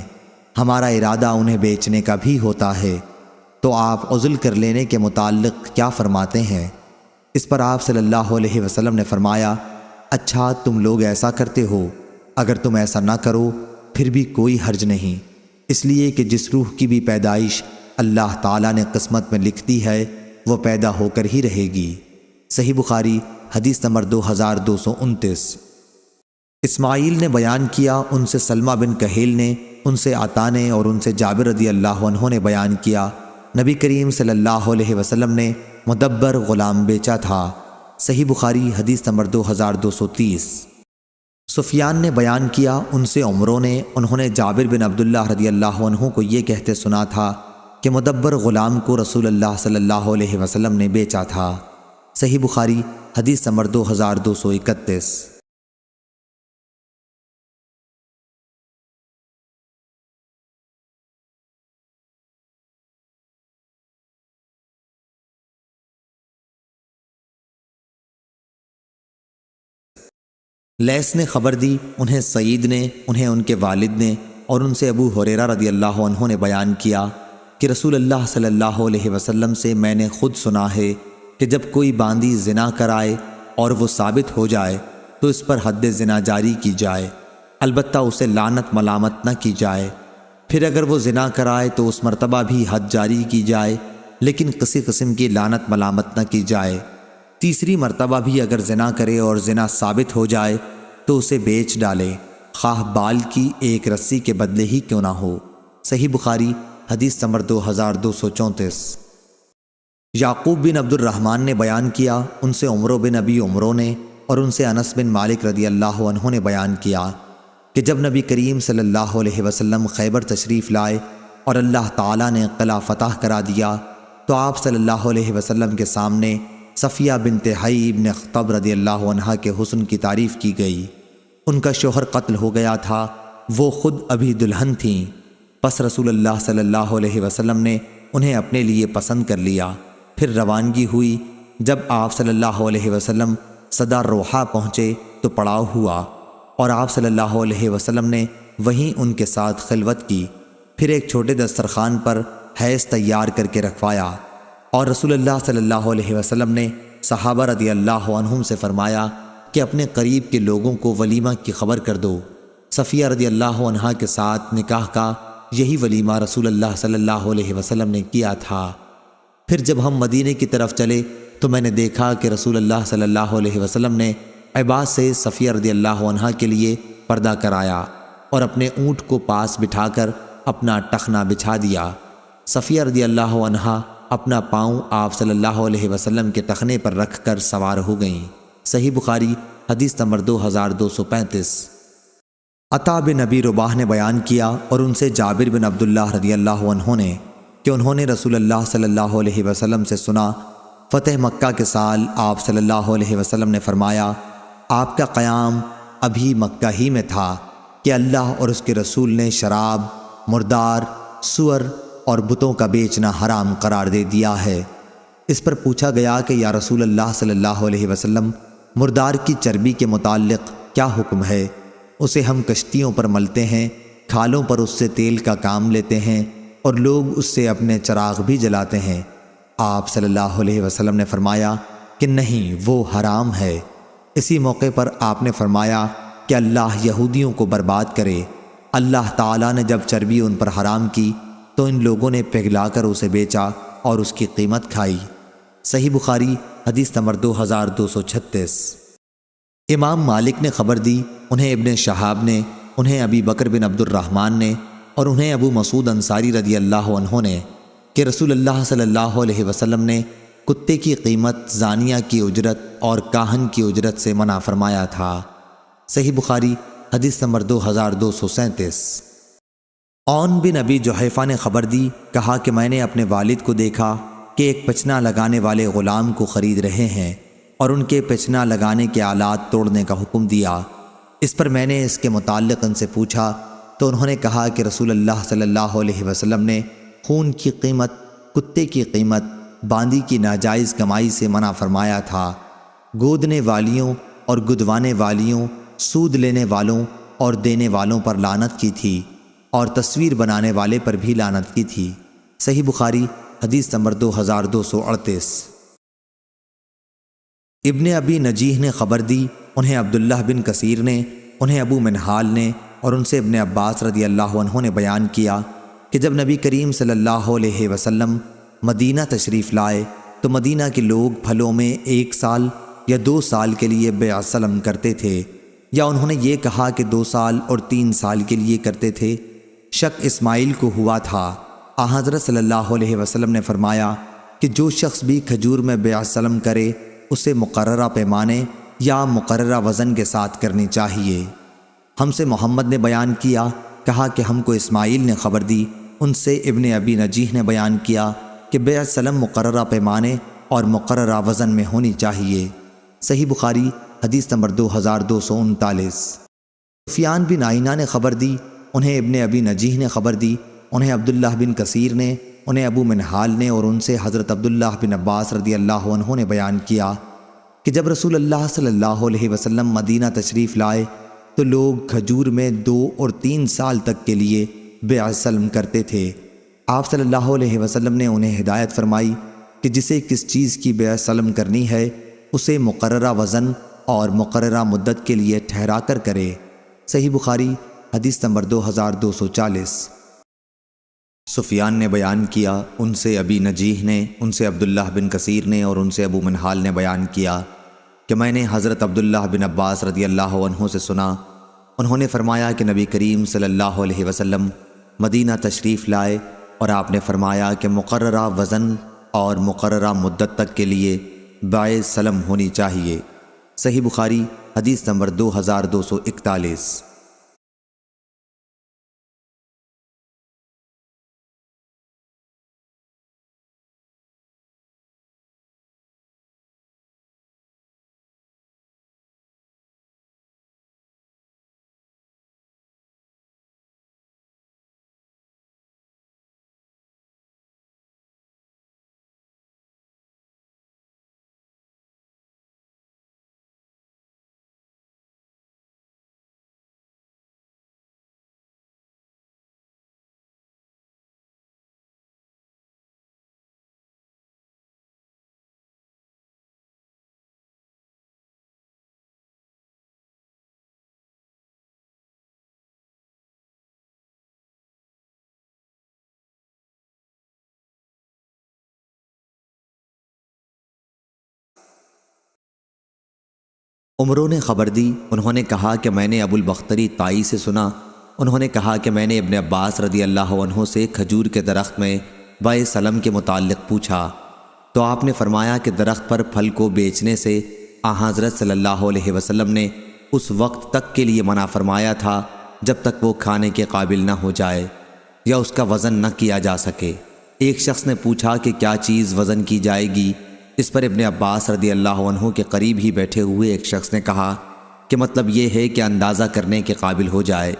ہمارا ارادہ انہیں بیچنے کا بھی ہوتا ہے، تو آپ عزل کر لینے کے متعلق کیا فرماتے ہیں؟ اس پر آپ صلی اللہ علیہ وسلم نے فرمایا، اچھا تم لوگ ایسا کرتے ہو، اگر تم ایسا نہ کرو پھر بھی کوئی حرج نہیں، اس لیے کہ جس روح کی بھی پیدائش اللہ تعالیٰ نے قسمت میں لکھ دی ہے وہ پیدا ہو کر ہی رہے گی۔ صحیح بخاری حدیث نمبر 2229۔ اسماعیل نے بیان کیا، ان سے سلمہ بن کہیل نے، ان سے عطا نے اور ان سے جابر رضی اللہ عنہ نے بیان کیا، نبی کریم صلی اللہ علیہ وسلم نے مدبر غلام بیچا تھا۔ صحیح بخاری حدیث نمبر 2230۔ سفیان نے بیان کیا، ان سے عمروں نے، انہوں نے جابر بن عبداللہ رضی اللہ عنہ کو یہ کہتے سنا تھا کہ مدبر غلام کو رسول اللہ صلی اللہ علیہ وسلم نے بیچا تھا۔ صحیح بخاری حدیث نمبر 2231۔ لیث نے خبر دی، انہیں سعید نے، انہیں ان کے والد نے اور ان سے ابو ہریرہ رضی اللہ عنہ نے بیان کیا کہ رسول اللہ صلی اللہ علیہ وسلم سے میں نے خود سنا ہے کہ جب کوئی باندی زنا کرائے اور وہ ثابت ہو جائے تو اس پر حد زنا جاری کی جائے، البتہ اسے لعنت ملامت نہ کی جائے۔ پھر اگر وہ زنا کرائے تو اس مرتبہ بھی حد جاری کی جائے، لیکن کسی قسم کی لعنت ملامت نہ کی جائے۔ تیسری مرتبہ بھی اگر زنا کرے اور زنا ثابت ہو جائے تو اسے بیچ ڈالے، خواہ بال کی ایک رسی کے بدلے ہی کیوں نہ ہو۔ صحیح بخاری حدیث نمبر 2234۔ یعقوب بن عبد الرحمن نے بیان کیا، ان سے عمرو بن ابی عمرو نے اور ان سے انس بن مالک رضی اللہ عنہ نے بیان کیا کہ جب نبی کریم صلی اللہ علیہ وسلم خیبر تشریف لائے اور اللہ تعالیٰ نے قلعہ فتح کرا دیا تو آپ صلی اللہ علیہ وسلم کے سامنے صفیہ بنت حیی بن اخطب رضی اللہ عنہا کے حسن کی تعریف کی گئی۔ ان کا شوہر قتل ہو گیا تھا، وہ خود ابھی دلہن تھیں، پس رسول اللہ صلی اللہ علیہ وسلم نے انہیں اپنے لیے پسند کر لیا۔ پھر روانگی ہوئی، جب آپ صلی اللہ علیہ وسلم صدا روحا پہنچے تو پڑاؤ ہوا اور آپ صلی اللہ علیہ وسلم نے وہیں ان کے ساتھ خلوت کی۔ پھر ایک چھوٹے دسترخوان پر حیض تیار کر کے رکھوایا اور رسول اللہ صلی اللہ علیہ وسلم نے صحابہ رضی اللہ عنہم سے فرمایا کہ اپنے قریب کے لوگوں کو ولیمہ کی خبر کر دو۔ صفیہ رضی اللہ عنہا کے ساتھ نکاح کا یہی ولیمہ رسول اللہ صلی اللہ علیہ وسلم نے کیا تھا۔ پھر جب ہم مدینے کی طرف چلے تو میں نے دیکھا کہ رسول اللہ صلی اللہ علیہ وسلم نے عباس سے صفیہ رضی اللہ عنہا کے لیے پردہ کرایا اور اپنے اونٹ کو پاس بٹھا کر اپنا ٹخنا بچھا دیا۔ صفیہ رضی اللہ عنہا اپنا پاؤں آپ صلی اللہ علیہ وسلم کے ٹخنے پر رکھ کر سوار ہو گئیں۔ صحیح بخاری حدیث نمبر 2235۔ عطا بن ابی رباح نے بیان کیا اور ان سے جابر بن عبداللہ رضی اللہ عنہ نے کہ انہوں نے رسول اللہ صلی اللہ علیہ وسلم سے سنا، فتح مکہ کے سال آپ صلی اللہ علیہ وسلم نے فرمایا، آپ کا قیام ابھی مکہ ہی میں تھا کہ اللہ اور اس کے رسول نے شراب، مردار، سور اور بتوں کا بیچنا حرام قرار دے دیا ہے۔ اس پر پوچھا گیا کہ یا رسول اللہ صلی اللہ علیہ وسلم، مردار کی چربی کے متعلق کیا حکم ہے؟ اسے ہم کشتیوں پر ملتے ہیں، کھالوں پر اس سے تیل کا کام لیتے ہیں اور لوگ اس سے اپنے چراغ بھی جلاتے ہیں۔ آپ صلی اللہ علیہ وسلم نے فرمایا کہ نہیں، وہ حرام ہے۔ اسی موقع پر آپ نے فرمایا کہ اللہ یہودیوں کو برباد کرے، اللہ تعالیٰ نے جب چربی ان پر حرام کی تو ان لوگوں نے پگھلا کر اسے بیچا اور اس کی قیمت کھائی۔ صحیح بخاری حدیث نمبر 2236۔ امام مالک نے خبر دی، انہیں ابن شہاب نے، انہیں ابی بکر بن عبد الرحمن نے اور انہیں ابو مسعود انصاری رضی اللہ عنہ نے کہ رسول اللہ صلی اللہ علیہ وسلم نے کتے کی قیمت زانیہ کی اجرت اور کاہن کی اجرت سے منع فرمایا تھا۔ صحیح بخاری حدیث نمبر 2237۔ عون بن ابی جحیفہ نے خبر دی، کہا کہ میں نے اپنے والد کو دیکھا کہ ایک پچنا لگانے والے غلام کو خرید رہے ہیں اور ان کے پچنا لگانے کے آلات توڑنے کا حکم دیا۔ اس پر میں نے اس کے متعلق ان سے پوچھا تو انہوں نے کہا کہ رسول اللہ صلی اللہ علیہ وسلم نے خون کی قیمت، کتے کی قیمت، باندی کی ناجائز کمائی سے منع فرمایا تھا۔ گودنے والیوں اور گدوانے والیوں، سود لینے والوں اور دینے والوں پر لعنت کی تھی اور تصویر بنانے والے پر بھی لعنت کی تھی۔ صحیح بخاری حدیث نمبر 2238۔ ابن ابی نجیح نے خبر دی، انہیں عبداللہ بن کثیر نے، انہیں ابو منہال نے اور ان سے ابن عباس رضی اللہ عنہ نے بیان کیا کہ جب نبی کریم صلی اللہ علیہ وسلم مدینہ تشریف لائے تو مدینہ کے لوگ پھلوں میں 1 سال یا 2 سال کے لیے بیع سلم کرتے تھے، یا انہوں نے یہ کہا کہ 2 سال اور 3 سال کے لیے کرتے تھے۔ شک اسماعیل کو ہوا تھا۔ حضرت صلی اللہ علیہ وسلم نے فرمایا کہ جو شخص بھی کھجور میں بیع سلم کرے اسے مقررہ پیمانے یا مقررہ وزن کے ساتھ کرنی چاہیے۔ ہم سے محمد نے بیان کیا، کہا کہ ہم کو اسماعیل نے خبر دی، ان سے ابن ابی نجیح نے بیان کیا کہ بیع سلم مقررہ پیمانے اور مقررہ وزن میں ہونی چاہیے۔ صحیح بخاری حدیث نمبر 2239۔ سفیان بن عینہ نے خبر دی، انہیں ابن ابی نجیح نے خبر دی، انہیں عبداللہ بن کثیر نے، انہیں ابو منہال نے اور ان سے حضرت عبداللہ بن عباس رضی اللہ عنہ نے بیان کیا کہ جب رسول اللہ صلی اللہ علیہ وسلم مدینہ تشریف لائے تو لوگ کھجور میں 2 اور 3 سال تک کے لیے بیع سلم کرتے تھے۔ آپ صلی اللہ علیہ وسلم نے انہیں ہدایت فرمائی کہ جسے کس چیز کی بیع سلم کرنی ہے اسے مقررہ وزن اور مقررہ مدت کے لیے ٹھہرا کر کرے۔ صحیح بخاری حدیث نمبر 2240۔ سفیان نے بیان کیا، ان سے ابی نجیح نے، ان سے عبداللہ بن کثیر نے اور ان سے ابو منہال نے بیان کیا کہ میں نے حضرت عبداللہ بن عباس رضی اللہ عنہ سے سنا، انہوں نے فرمایا کہ نبی کریم صلی اللہ علیہ وسلم مدینہ تشریف لائے اور آپ نے فرمایا کہ مقررہ وزن اور مقررہ مدت تک کے لیے بیع سلم ہونی چاہیے۔ صحیح بخاری حدیث نمبر 2241۔ عمروں نے خبر دی، انہوں نے کہا کہ میں نے ابو البختری طائی سے سنا، انہوں نے کہا کہ میں نے ابن عباس رضی اللہ عنہ سے کھجور کے درخت میں بیع سلم کے متعلق پوچھا تو آپ نے فرمایا کہ درخت پر پھل کو بیچنے سے حضرت صلی اللہ علیہ وسلم نے اس وقت تک کے لیے منع فرمایا تھا جب تک وہ کھانے کے قابل نہ ہو جائے یا اس کا وزن نہ کیا جا سکے۔ ایک شخص نے پوچھا کہ کیا چیز وزن کی جائے گی؟ اس پر ابن عباس رضی اللہ عنہ کے قریب ہی بیٹھے ہوئے ایک شخص نے کہا کہ مطلب یہ ہے کہ اندازہ کرنے کے قابل ہو جائے۔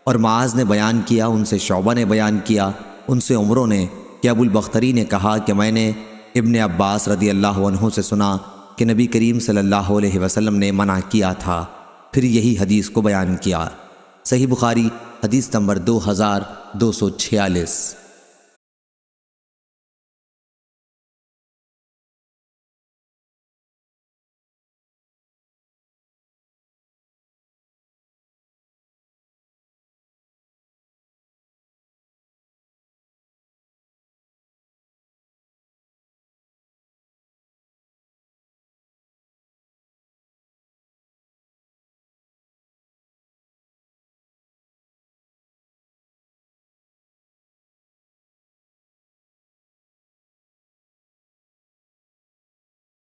اور معاذ نے بیان کیا، ان سے شعبہ نے بیان کیا، ان سے عمروں نے کہ ابو البختری نے کہا کہ میں نے ابن عباس رضی اللہ عنہ سے سنا کہ نبی کریم صلی اللہ علیہ وسلم نے منع کیا تھا، پھر یہی حدیث کو بیان کیا۔ صحیح بخاری حدیث نمبر 2246۔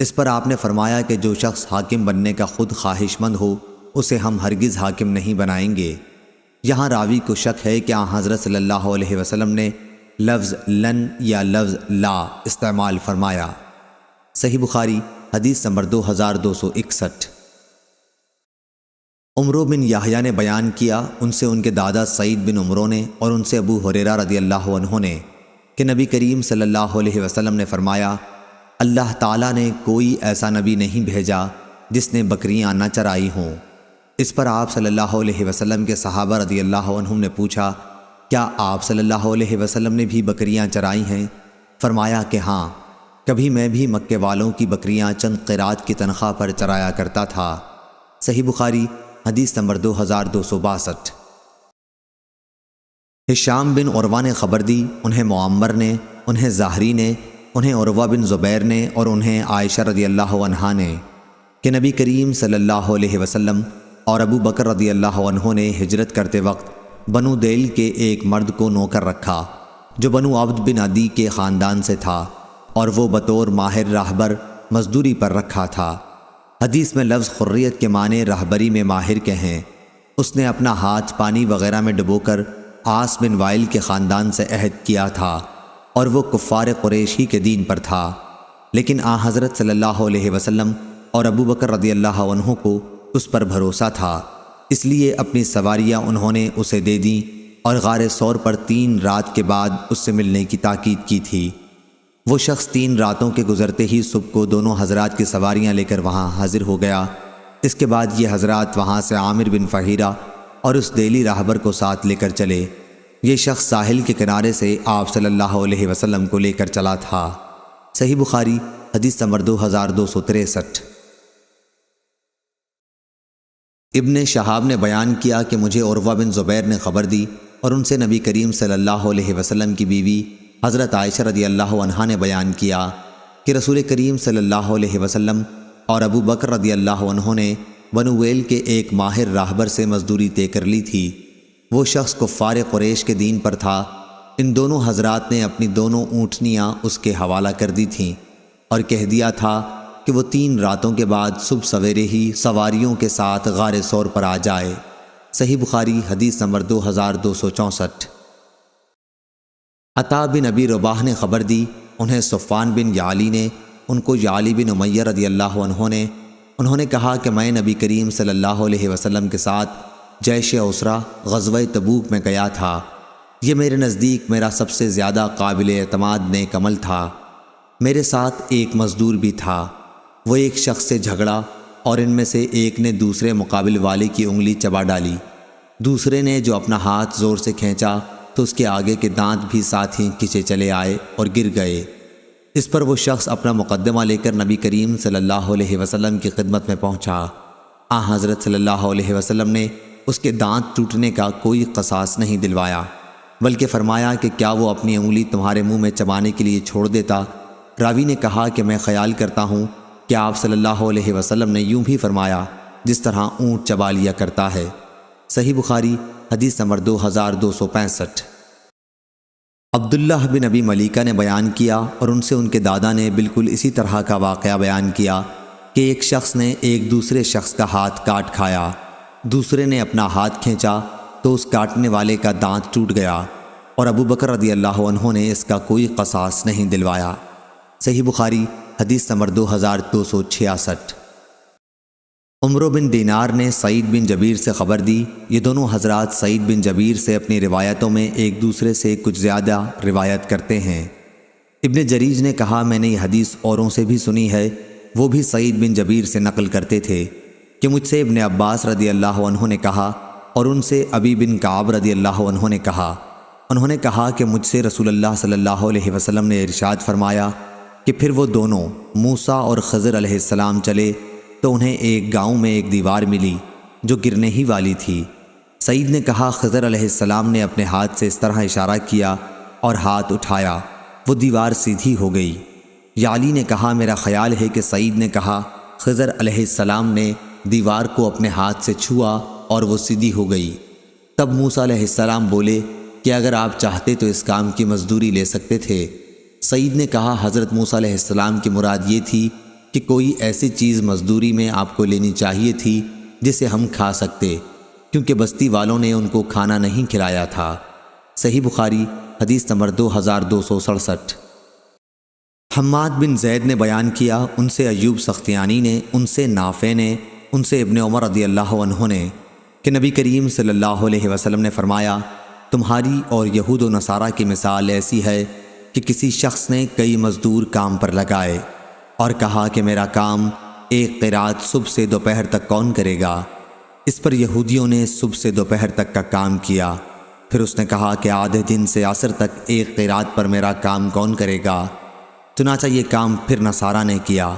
اس پر آپ نے فرمایا کہ جو شخص حاکم بننے کا خود خواہش مند ہو اسے ہم ہرگز حاکم نہیں بنائیں گے۔ یہاں راوی کو شک ہے کہ حضرت صلی اللہ علیہ وسلم نے لفظ لن یا لفظ لا استعمال فرمایا۔ صحیح بخاری حدیث نمبر 2261۔ عمرو بن یحییٰ نے بیان کیا، ان سے ان کے دادا سعید بن عمرو نے اور ان سے ابو ہریرہ رضی اللہ عنہ نے کہ نبی کریم صلی اللہ علیہ وسلم نے فرمایا، اللہ تعالیٰ نے کوئی ایسا نبی نہیں بھیجا جس نے بکریاں نہ چرائی ہوں۔ اس پر آپ صلی اللہ علیہ وسلم کے صحابہ رضی اللہ عنہم نے پوچھا، کیا آپ صلی اللہ علیہ وسلم نے بھی بکریاں چرائی ہیں؟ فرمایا کہ ہاں، کبھی میں بھی مکے والوں کی بکریاں چند قیرات کی تنخواہ پر چرایا کرتا تھا۔ صحیح بخاری حدیث نمبر 2262۔ ہشام بن عروہ نے خبر دی، انہیں معمر نے، انہیں زہری نے، انہیں عروہ بن زبیر نے اور انہیں عائشہ رضی اللہ عنہا نے کہ نبی کریم صلی اللہ علیہ وسلم اور ابو بکر رضی اللہ عنہ نے ہجرت کرتے وقت بنو دیل کے ایک مرد کو نوکر رکھا جو بنو عبد بن عدی کے خاندان سے تھا، اور وہ بطور ماہر راہبر مزدوری پر رکھا تھا۔ حدیث میں لفظ خریت کے معنی راہبری میں ماہر کے ہیں۔ اس نے اپنا ہاتھ پانی وغیرہ میں ڈبو کر عاص بن وائل کے خاندان سے عہد کیا تھا، اور وہ کفار قریش ہی کے دین پر تھا، لیکن حضرت صلی اللہ علیہ وسلم اور ابو بکر رضی اللہ عنہ کو اس پر بھروسہ تھا، اس لیے اپنی سواریاں انہوں نے اسے دے دیں اور غار ثور پر 3 رات کے بعد اس سے ملنے کی تاکید کی تھی۔ وہ شخص 3 راتوں کے گزرتے ہی صبح کو دونوں حضرات کی سواریاں لے کر وہاں حاضر ہو گیا۔ اس کے بعد یہ حضرات وہاں سے عامر بن فہیرہ اور اس دیلی راہبر کو ساتھ لے کر چلے۔ یہ شخص ساحل کے کنارے سے آپ صلی اللہ علیہ وسلم کو لے کر چلا تھا۔ صحیح بخاری حدیث نمبر 2263۔ ابن شہاب نے بیان کیا کہ مجھے عروہ بن زبیر نے خبر دی اور ان سے نبی کریم صلی اللہ علیہ وسلم کی بیوی حضرت عائشہ رضی اللہ عنہا نے بیان کیا کہ رسول کریم صلی اللہ علیہ وسلم اور ابو بکر رضی اللہ عنہ نے بنو ویل کے ایک ماہر راہبر سے مزدوری طے کر لی تھی۔ وہ شخص کفار قریش کے دین پر تھا۔ ان دونوں حضرات نے اپنی دونوں اونٹنیاں اس کے حوالہ کر دی تھیں اور کہہ دیا تھا کہ وہ 3 راتوں کے بعد صبح سویرے ہی سواریوں کے ساتھ غار ثور پر آ جائے۔ صحیح بخاری حدیث نمبر 2264۔ عطا بن ابی رباح نے خبر دی، انہیں صفوان بن یعلی نے، ان کو یعلی بن امیہ رضی اللہ عنہ نے، انہوں نے کہا کہ میں نبی کریم صلی اللہ علیہ وسلم کے ساتھ جیش اسرا غزوہ تبوک میں گیا تھا۔ یہ میرے نزدیک میرا سب سے زیادہ قابل اعتماد نیک عمل تھا۔ میرے ساتھ ایک مزدور بھی تھا۔ وہ ایک شخص سے جھگڑا اور ان میں سے ایک نے دوسرے مقابل والے کی انگلی چبا ڈالی۔ دوسرے نے جو اپنا ہاتھ زور سے کھینچا تو اس کے آگے کے دانت بھی ساتھ ہی کھینچے چلے آئے اور گر گئے۔ اس پر وہ شخص اپنا مقدمہ لے کر نبی کریم صلی اللہ علیہ وسلم کی خدمت میں پہنچا۔ حضرت صلی اللہ علیہ وسلم نے اس کے دانت ٹوٹنے کا کوئی قصاص نہیں دلوایا، بلکہ فرمایا کہ کیا وہ اپنی انگلی تمہارے منہ میں چبانے کے لیے چھوڑ دیتا؟ راوی نے کہا کہ میں خیال کرتا ہوں کہ آپ صلی اللہ علیہ وسلم نے یوں بھی فرمایا جس طرح اونٹ چبا لیا کرتا ہے۔ صحیح بخاری حدیث نمبر 2265۔ عبداللہ بن ابی ملیکہ نے بیان کیا اور ان سے ان کے دادا نے بالکل اسی طرح کا واقعہ بیان کیا کہ ایک شخص نے ایک دوسرے شخص کا ہاتھ کاٹ کھایا۔ دوسرے نے اپنا ہاتھ کھینچا تو اس کاٹنے والے کا دانت ٹوٹ گیا، اور ابو بکر رضی اللہ عنہ نے اس کا کوئی قصاص نہیں دلوایا۔ صحیح بخاری حدیث نمبر 2266۔ عمرو بن دینار نے سعید بن جبیر سے خبر دی۔ یہ دونوں حضرات سعید بن جبیر سے اپنی روایتوں میں ایک دوسرے سے کچھ زیادہ روایت کرتے ہیں۔ ابن جریج نے کہا میں نے یہ حدیث اوروں سے بھی سنی ہے، وہ بھی سعید بن جبیر سے نقل کرتے تھے کہ مجھ سے ابن عباس رضی اللہ عنہ نے کہا اور ان سے ابی بن کعب رضی اللہ عنہ نے کہا، انہوں نے کہا کہ مجھ سے رسول اللہ صلی اللہ علیہ وسلم نے ارشاد فرمایا کہ پھر وہ دونوں موسیٰ اور خضر علیہ السلام چلے تو انہیں ایک گاؤں میں ایک دیوار ملی جو گرنے ہی والی تھی۔ سعید نے کہا خضر علیہ السلام نے اپنے ہاتھ سے اس طرح اشارہ کیا اور ہاتھ اٹھایا، وہ دیوار سیدھی ہو گئی۔ یعلی نے کہا میرا خیال ہے کہ سعید نے کہا خضر علیہ السلام نے دیوار کو اپنے ہاتھ سے چھوا اور وہ سیدھی ہو گئی۔ تب موسیٰ علیہ السلام بولے کہ اگر آپ چاہتے تو اس کام کی مزدوری لے سکتے تھے۔ سعید نے کہا حضرت موسیٰ علیہ السلام کی مراد یہ تھی کہ کوئی ایسی چیز مزدوری میں آپ کو لینی چاہیے تھی جسے ہم کھا سکتے، کیونکہ بستی والوں نے ان کو کھانا نہیں کھلایا تھا۔ صحیح بخاری حدیث نمبر 2267۔ حماد بن زید نے بیان کیا، ان سے ایوب سختیانی نے، ان سے نافع نے، ان سے ابن عمر رضی اللہ عنہ نے کہ نبی کریم صلی اللہ علیہ وسلم نے فرمایا، تمہاری اور یہود و نصارہ کی مثال ایسی ہے کہ کسی شخص نے کئی مزدور کام پر لگائے اور کہا کہ میرا کام ایک قرات صبح سے دوپہر تک کون کرے گا؟ اس پر یہودیوں نے صبح سے دوپہر تک کا کام کیا۔ پھر اس نے کہا کہ آدھے دن سے عصر تک ایک قرات پر میرا کام کون کرے گا؟ چنانچہ یہ کام پھر نصارہ نے کیا۔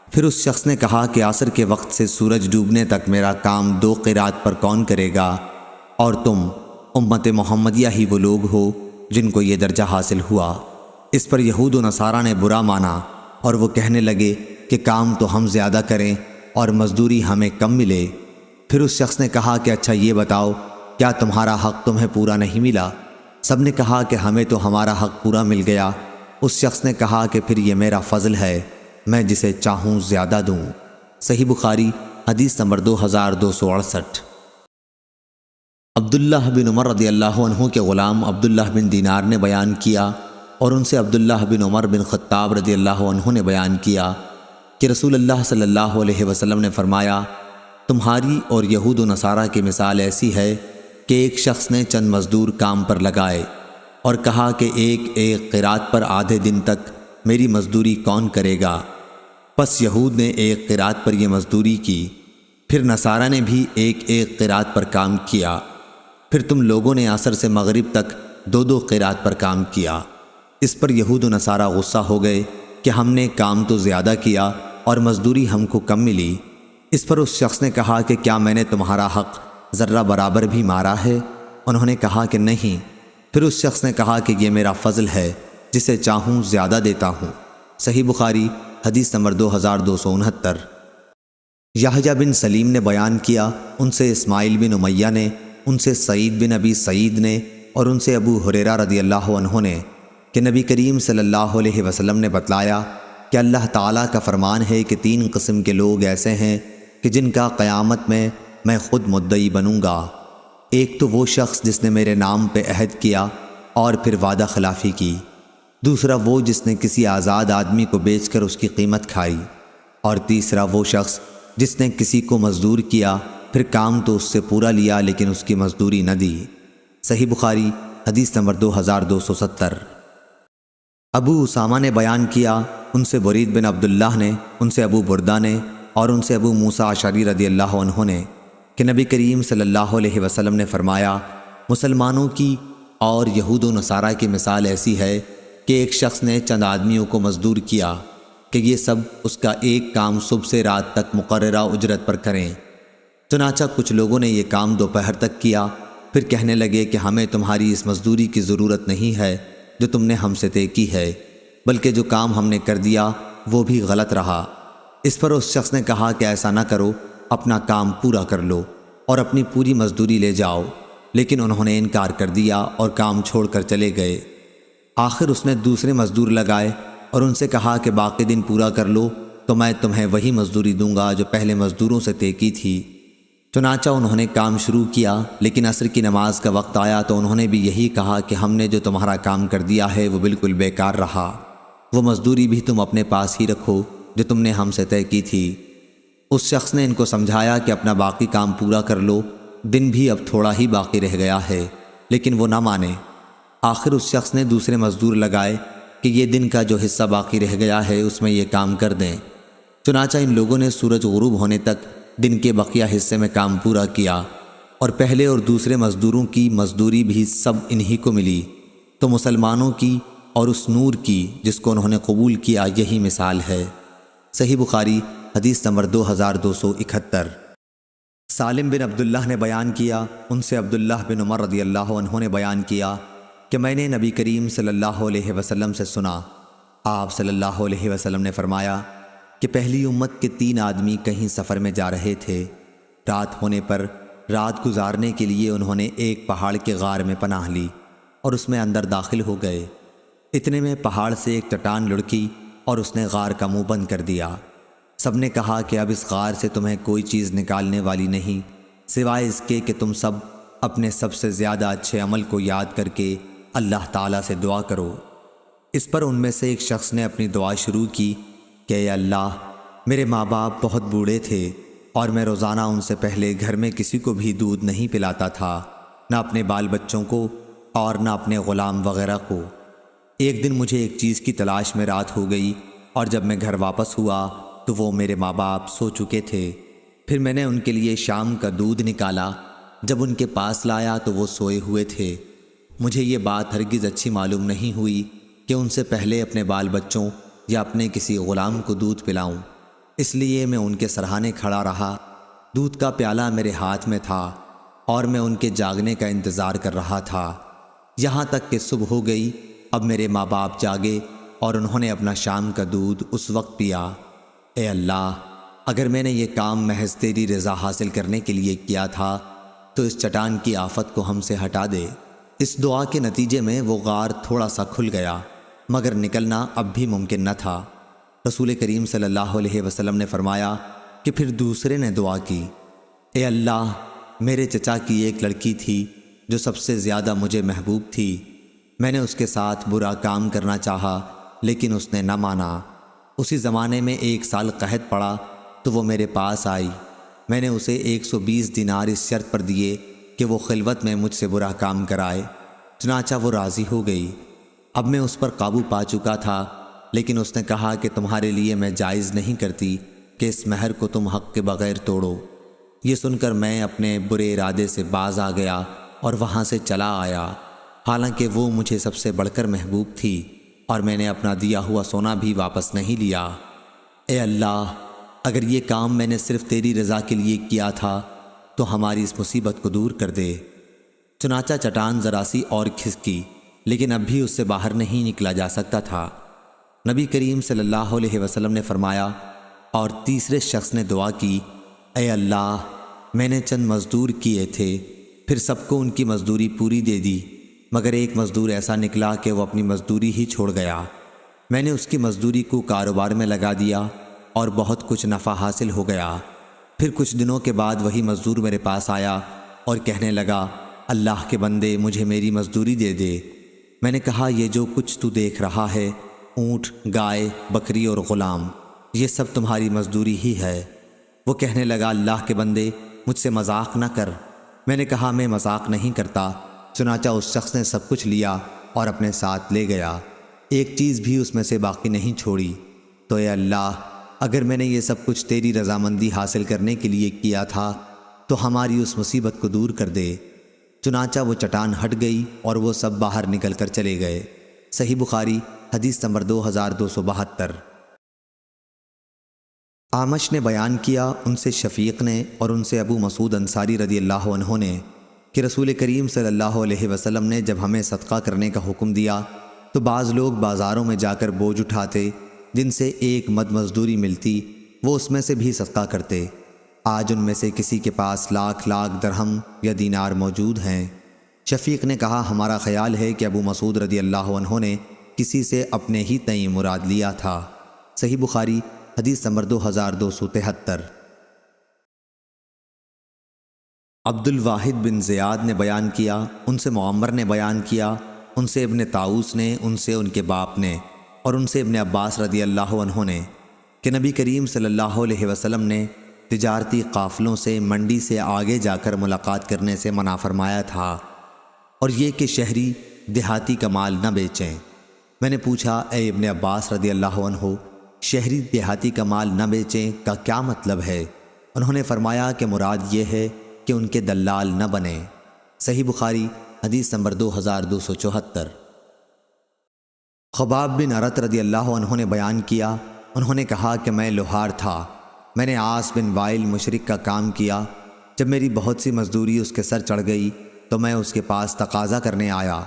پھر اس شخص نے کہا کہ عصر کے وقت سے سورج ڈوبنے تک میرا کام 2 قرات پر کون کرے گا؟ اور تم امت محمدیہ ہی وہ لوگ ہو جن کو یہ درجہ حاصل ہوا۔ اس پر یہود و نصارہ نے برا مانا اور وہ کہنے لگے کہ کام تو ہم زیادہ کریں اور مزدوری ہمیں کم ملے۔ پھر اس شخص نے کہا کہ اچھا یہ بتاؤ، کیا تمہارا حق تمہیں پورا نہیں ملا؟ سب نے کہا کہ ہمیں تو ہمارا حق پورا مل گیا۔ اس شخص نے کہا کہ پھر یہ میرا فضل ہے، میں جسے چاہوں زیادہ دوں۔ صحیح بخاری حدیث نمبر 2268۔ عبداللہ بن عمر رضی اللہ عنہ کے غلام عبداللہ بن دینار نے بیان کیا، اور ان سے عبداللہ بن عمر بن خطاب رضی اللہ عنہ نے بیان کیا کہ رسول اللہ صلی اللہ علیہ وسلم نے فرمایا، تمہاری اور یہود و نصارہ کی مثال ایسی ہے کہ ایک شخص نے چند مزدور کام پر لگائے اور کہا کہ ایک ایک قرات پر آدھے دن تک میری مزدوری کون کرے گا؟ پس یہود نے ایک قرات پر یہ مزدوری کی، پھر نصارہ نے بھی ایک ایک قرات پر کام کیا، پھر تم لوگوں نے عصر سے مغرب تک 2 قرات پر کام کیا۔ اس پر یہود و نصارہ غصہ ہو گئے کہ ہم نے کام تو زیادہ کیا اور مزدوری ہم کو کم ملی۔ اس پر اس شخص نے کہا کہ کیا میں نے تمہارا حق ذرہ برابر بھی مارا ہے؟ انہوں نے کہا کہ نہیں۔ پھر اس شخص نے کہا کہ یہ میرا فضل ہے، جسے چاہوں زیادہ دیتا ہوں۔ صحیح بخاری حدیث نمبر 2269۔ یحییٰ بن سلیم نے بیان کیا، ان سے اسماعیل بن امیہ نے، ان سے سعید بن ابی سعید نے، اور ان سے ابو ہریرہ رضی اللہ عنہ نے کہ نبی کریم صلی اللہ علیہ وسلم نے بتلایا کہ اللہ تعالیٰ کا فرمان ہے کہ 3 قسم کے لوگ ایسے ہیں کہ جن کا قیامت میں خود مدعی بنوں گا۔ ایک تو وہ شخص جس نے میرے نام پہ عہد کیا اور پھر وعدہ خلافی کی، دوسرا وہ جس نے کسی آزاد آدمی کو بیچ کر اس کی قیمت کھائی، اور تیسرا وہ شخص جس نے کسی کو مزدور کیا، پھر کام تو اس سے پورا لیا لیکن اس کی مزدوری نہ دی۔ صحیح بخاری حدیث نمبر 2270۔ ابو اسامہ نے بیان کیا، ان سے برید بن عبداللہ نے، ان سے ابو بردہ نے، اور ان سے ابو موسیٰ اشعری رضی اللہ عنہ نے کہ نبی کریم صلی اللہ علیہ وسلم نے فرمایا، مسلمانوں کی اور یہود و نصارہ کی مثال ایسی ہے کہ ایک شخص نے چند آدمیوں کو مزدور کیا کہ یہ سب اس کا ایک کام صبح سے رات تک مقررہ اجرت پر کریں۔ چنانچہ کچھ لوگوں نے یہ کام دوپہر تک کیا، پھر کہنے لگے کہ ہمیں تمہاری اس مزدوری کی ضرورت نہیں ہے جو تم نے ہم سے طے کی ہے، بلکہ جو کام ہم نے کر دیا وہ بھی غلط رہا۔ اس پر اس شخص نے کہا کہ ایسا نہ کرو، اپنا کام پورا کر لو اور اپنی پوری مزدوری لے جاؤ، لیکن انہوں نے انکار کر دیا اور کام چھوڑ کر چلے گئے۔ آخر اس نے دوسرے مزدور لگائے اور ان سے کہا کہ باقی دن پورا کر لو تو میں تمہیں وہی مزدوری دوں گا جو پہلے مزدوروں سے طے کی تھی۔ چنانچہ انہوں نے کام شروع کیا، لیکن عصر کی نماز کا وقت آیا تو انہوں نے بھی یہی کہا کہ ہم نے جو تمہارا کام کر دیا ہے وہ بالکل بیکار رہا، وہ مزدوری بھی تم اپنے پاس ہی رکھو جو تم نے ہم سے طے کی تھی۔ اس شخص نے ان کو سمجھایا کہ اپنا باقی کام پورا کر لو، دن بھی اب تھوڑا ہی باقی رہ گیا ہے، لیکن وہ نہ مانے۔ آخر اس شخص نے دوسرے مزدور لگائے کہ یہ دن کا جو حصہ باقی رہ گیا ہے اس میں یہ کام کر دیں۔ چنانچہ ان لوگوں نے سورج غروب ہونے تک دن کے بقیہ حصے میں کام پورا کیا، اور پہلے اور دوسرے مزدوروں کی مزدوری بھی سب انہی کو ملی۔ تو مسلمانوں کی اور اس نور کی جس کو انہوں نے قبول کیا یہی مثال ہے۔ صحیح بخاری حدیث نمبر 2271۔ سالم بن عبداللہ نے بیان کیا، ان سے عبداللہ بن عمر رضی اللہ عنہ نے بیان کیا کہ میں نے نبی کریم صلی اللہ علیہ وسلم سے سنا، آپ صلی اللہ علیہ وسلم نے فرمایا کہ پہلی امت کے 3 آدمی کہیں سفر میں جا رہے تھے۔ رات ہونے پر رات گزارنے کے لیے انہوں نے ایک پہاڑ کے غار میں پناہ لی اور اس میں اندر داخل ہو گئے۔ اتنے میں پہاڑ سے ایک چٹان لڑکی اور اس نے غار کا منہ بند کر دیا۔ سب نے کہا کہ اب اس غار سے تمہیں کوئی چیز نکالنے والی نہیں سوائے اس کے کہ تم سب اپنے سب سے زیادہ اچھے عمل کو یاد کر کے اللہ تعالیٰ سے دعا کرو۔ اس پر ان میں سے ایک شخص نے اپنی دعا شروع کی کہ اے اللہ، میرے ماں باپ بہت بوڑھے تھے اور میں روزانہ ان سے پہلے گھر میں کسی کو بھی دودھ نہیں پلاتا تھا، نہ اپنے بال بچوں کو اور نہ اپنے غلام وغیرہ کو۔ ایک دن مجھے ایک چیز کی تلاش میں رات ہو گئی اور جب میں گھر واپس ہوا تو وہ میرے ماں باپ سو چکے تھے۔ پھر میں نے ان کے لیے شام کا دودھ نکالا، جب ان کے پاس لایا تو وہ سوئے ہوئے تھے۔ مجھے یہ بات ہرگز اچھی معلوم نہیں ہوئی کہ ان سے پہلے اپنے بال بچوں یا اپنے کسی غلام کو دودھ پلاؤں، اس لیے میں ان کے سرہانے کھڑا رہا۔ دودھ کا پیالہ میرے ہاتھ میں تھا اور میں ان کے جاگنے کا انتظار کر رہا تھا، یہاں تک کہ صبح ہو گئی۔ اب میرے ماں باپ جاگے اور انہوں نے اپنا شام کا دودھ اس وقت پیا۔ اے اللہ، اگر میں نے یہ کام محض تیری رضا حاصل کرنے کے لیے کیا تھا تو اس چٹان کی آفت کو ہم سے ہٹا دے۔ اس دعا کے نتیجے میں وہ غار تھوڑا سا کھل گیا، مگر نکلنا اب بھی ممکن نہ تھا۔ رسول کریم صلی اللہ علیہ وسلم نے فرمایا کہ پھر دوسرے نے دعا کی، اے اللہ، میرے چچا کی ایک لڑکی تھی جو سب سے زیادہ مجھے محبوب تھی۔ میں نے اس کے ساتھ برا کام کرنا چاہا لیکن اس نے نہ مانا۔ اسی زمانے میں 1 سال قحط پڑا تو وہ میرے پاس آئی۔ میں نے اسے 120 دینار اس شرط پر دیے کہ وہ خلوت میں مجھ سے برا کام کرائے، چنانچہ وہ راضی ہو گئی۔ اب میں اس پر قابو پا چکا تھا، لیکن اس نے کہا کہ تمہارے لیے میں جائز نہیں کرتی کہ اس مہر کو تم حق کے بغیر توڑو۔ یہ سن کر میں اپنے برے ارادے سے باز آ گیا اور وہاں سے چلا آیا، حالانکہ وہ مجھے سب سے بڑھ کر محبوب تھی، اور میں نے اپنا دیا ہوا سونا بھی واپس نہیں لیا۔ اے اللہ، اگر یہ کام میں نے صرف تیری رضا کے لیے کیا تھا تو ہماری اس مصیبت کو دور کر دے۔ چنانچہ چٹان ذرا سی اور کھسکی، لیکن اب بھی اس سے باہر نہیں نکلا جا سکتا تھا۔ نبی کریم صلی اللہ علیہ وسلم نے فرمایا، اور تیسرے شخص نے دعا کی، اے اللہ، میں نے چند مزدور کیے تھے، پھر سب کو ان کی مزدوری پوری دے دی، مگر ایک مزدور ایسا نکلا کہ وہ اپنی مزدوری ہی چھوڑ گیا۔ میں نے اس کی مزدوری کو کاروبار میں لگا دیا اور بہت کچھ نفع حاصل ہو گیا۔ پھر کچھ دنوں کے بعد وہی مزدور میرے پاس آیا اور کہنے لگا، اللہ کے بندے، مجھے میری مزدوری دے دے۔ میں نے کہا، یہ جو کچھ تو دیکھ رہا ہے، اونٹ، گائے، بکری اور غلام، یہ سب تمہاری مزدوری ہی ہے۔ وہ کہنے لگا، اللہ کے بندے، مجھ سے مذاق نہ کر۔ میں نے کہا، میں مذاق نہیں کرتا۔ چنانچہ اس شخص نے سب کچھ لیا اور اپنے ساتھ لے گیا، ایک چیز بھی اس میں سے باقی نہیں چھوڑی۔ تو اے اللہ، اگر میں نے یہ سب کچھ تیری رضامندی حاصل کرنے کے لیے کیا تھا تو ہماری اس مصیبت کو دور کر دے۔ چنانچہ وہ چٹان ہٹ گئی اور وہ سب باہر نکل کر چلے گئے۔ صحیح بخاری حدیث نمبر 2272۔ اعمش نے بیان کیا، ان سے شفیق نے اور ان سے ابو مسعود انصاری رضی اللہ عنہ نے، کہ رسول کریم صلی اللہ علیہ وسلم نے جب ہمیں صدقہ کرنے کا حکم دیا تو بعض لوگ بازاروں میں جا کر بوجھ اٹھاتے، جن سے ایک مد مزدوری ملتی، وہ اس میں سے بھی صدقہ کرتے۔ آج ان میں سے کسی کے پاس لاکھ درہم یا دینار موجود ہیں۔ شفیق نے کہا، ہمارا خیال ہے کہ ابو مسعود رضی اللہ عنہ نے کسی سے اپنے ہی تئیں مراد لیا تھا۔ صحیح بخاری حدیث نمبر 2273۔ عبد الواحد بن زیاد نے بیان کیا، ان سے معمر نے بیان کیا، ان سے ابن طاؤس نے، ان سے ان کے باپ نے، اور ان سے ابن عباس رضی اللہ عنہ نے، کہ نبی کریم صلی اللہ علیہ وسلم نے تجارتی قافلوں سے منڈی سے آگے جا کر ملاقات کرنے سے منع فرمایا تھا، اور یہ کہ شہری دیہاتی کا مال نہ بیچیں۔ میں نے پوچھا، اے ابن عباس رضی اللہ عنہ، شہری دیہاتی کا مال نہ بیچیں کا کیا مطلب ہے؟ انہوں نے فرمایا کہ مراد یہ ہے کہ ان کے دلال نہ بنیں۔ صحیح بخاری حدیث نمبر 2274۔ خباب بن ارت رضی اللہ عنہ نے بیان کیا، انہوں نے کہا کہ میں لوہار تھا، میں نے عاص بن وائل مشرک کا کام کیا۔ جب میری بہت سی مزدوری اس کے سر چڑھ گئی تو میں اس کے پاس تقاضا کرنے آیا۔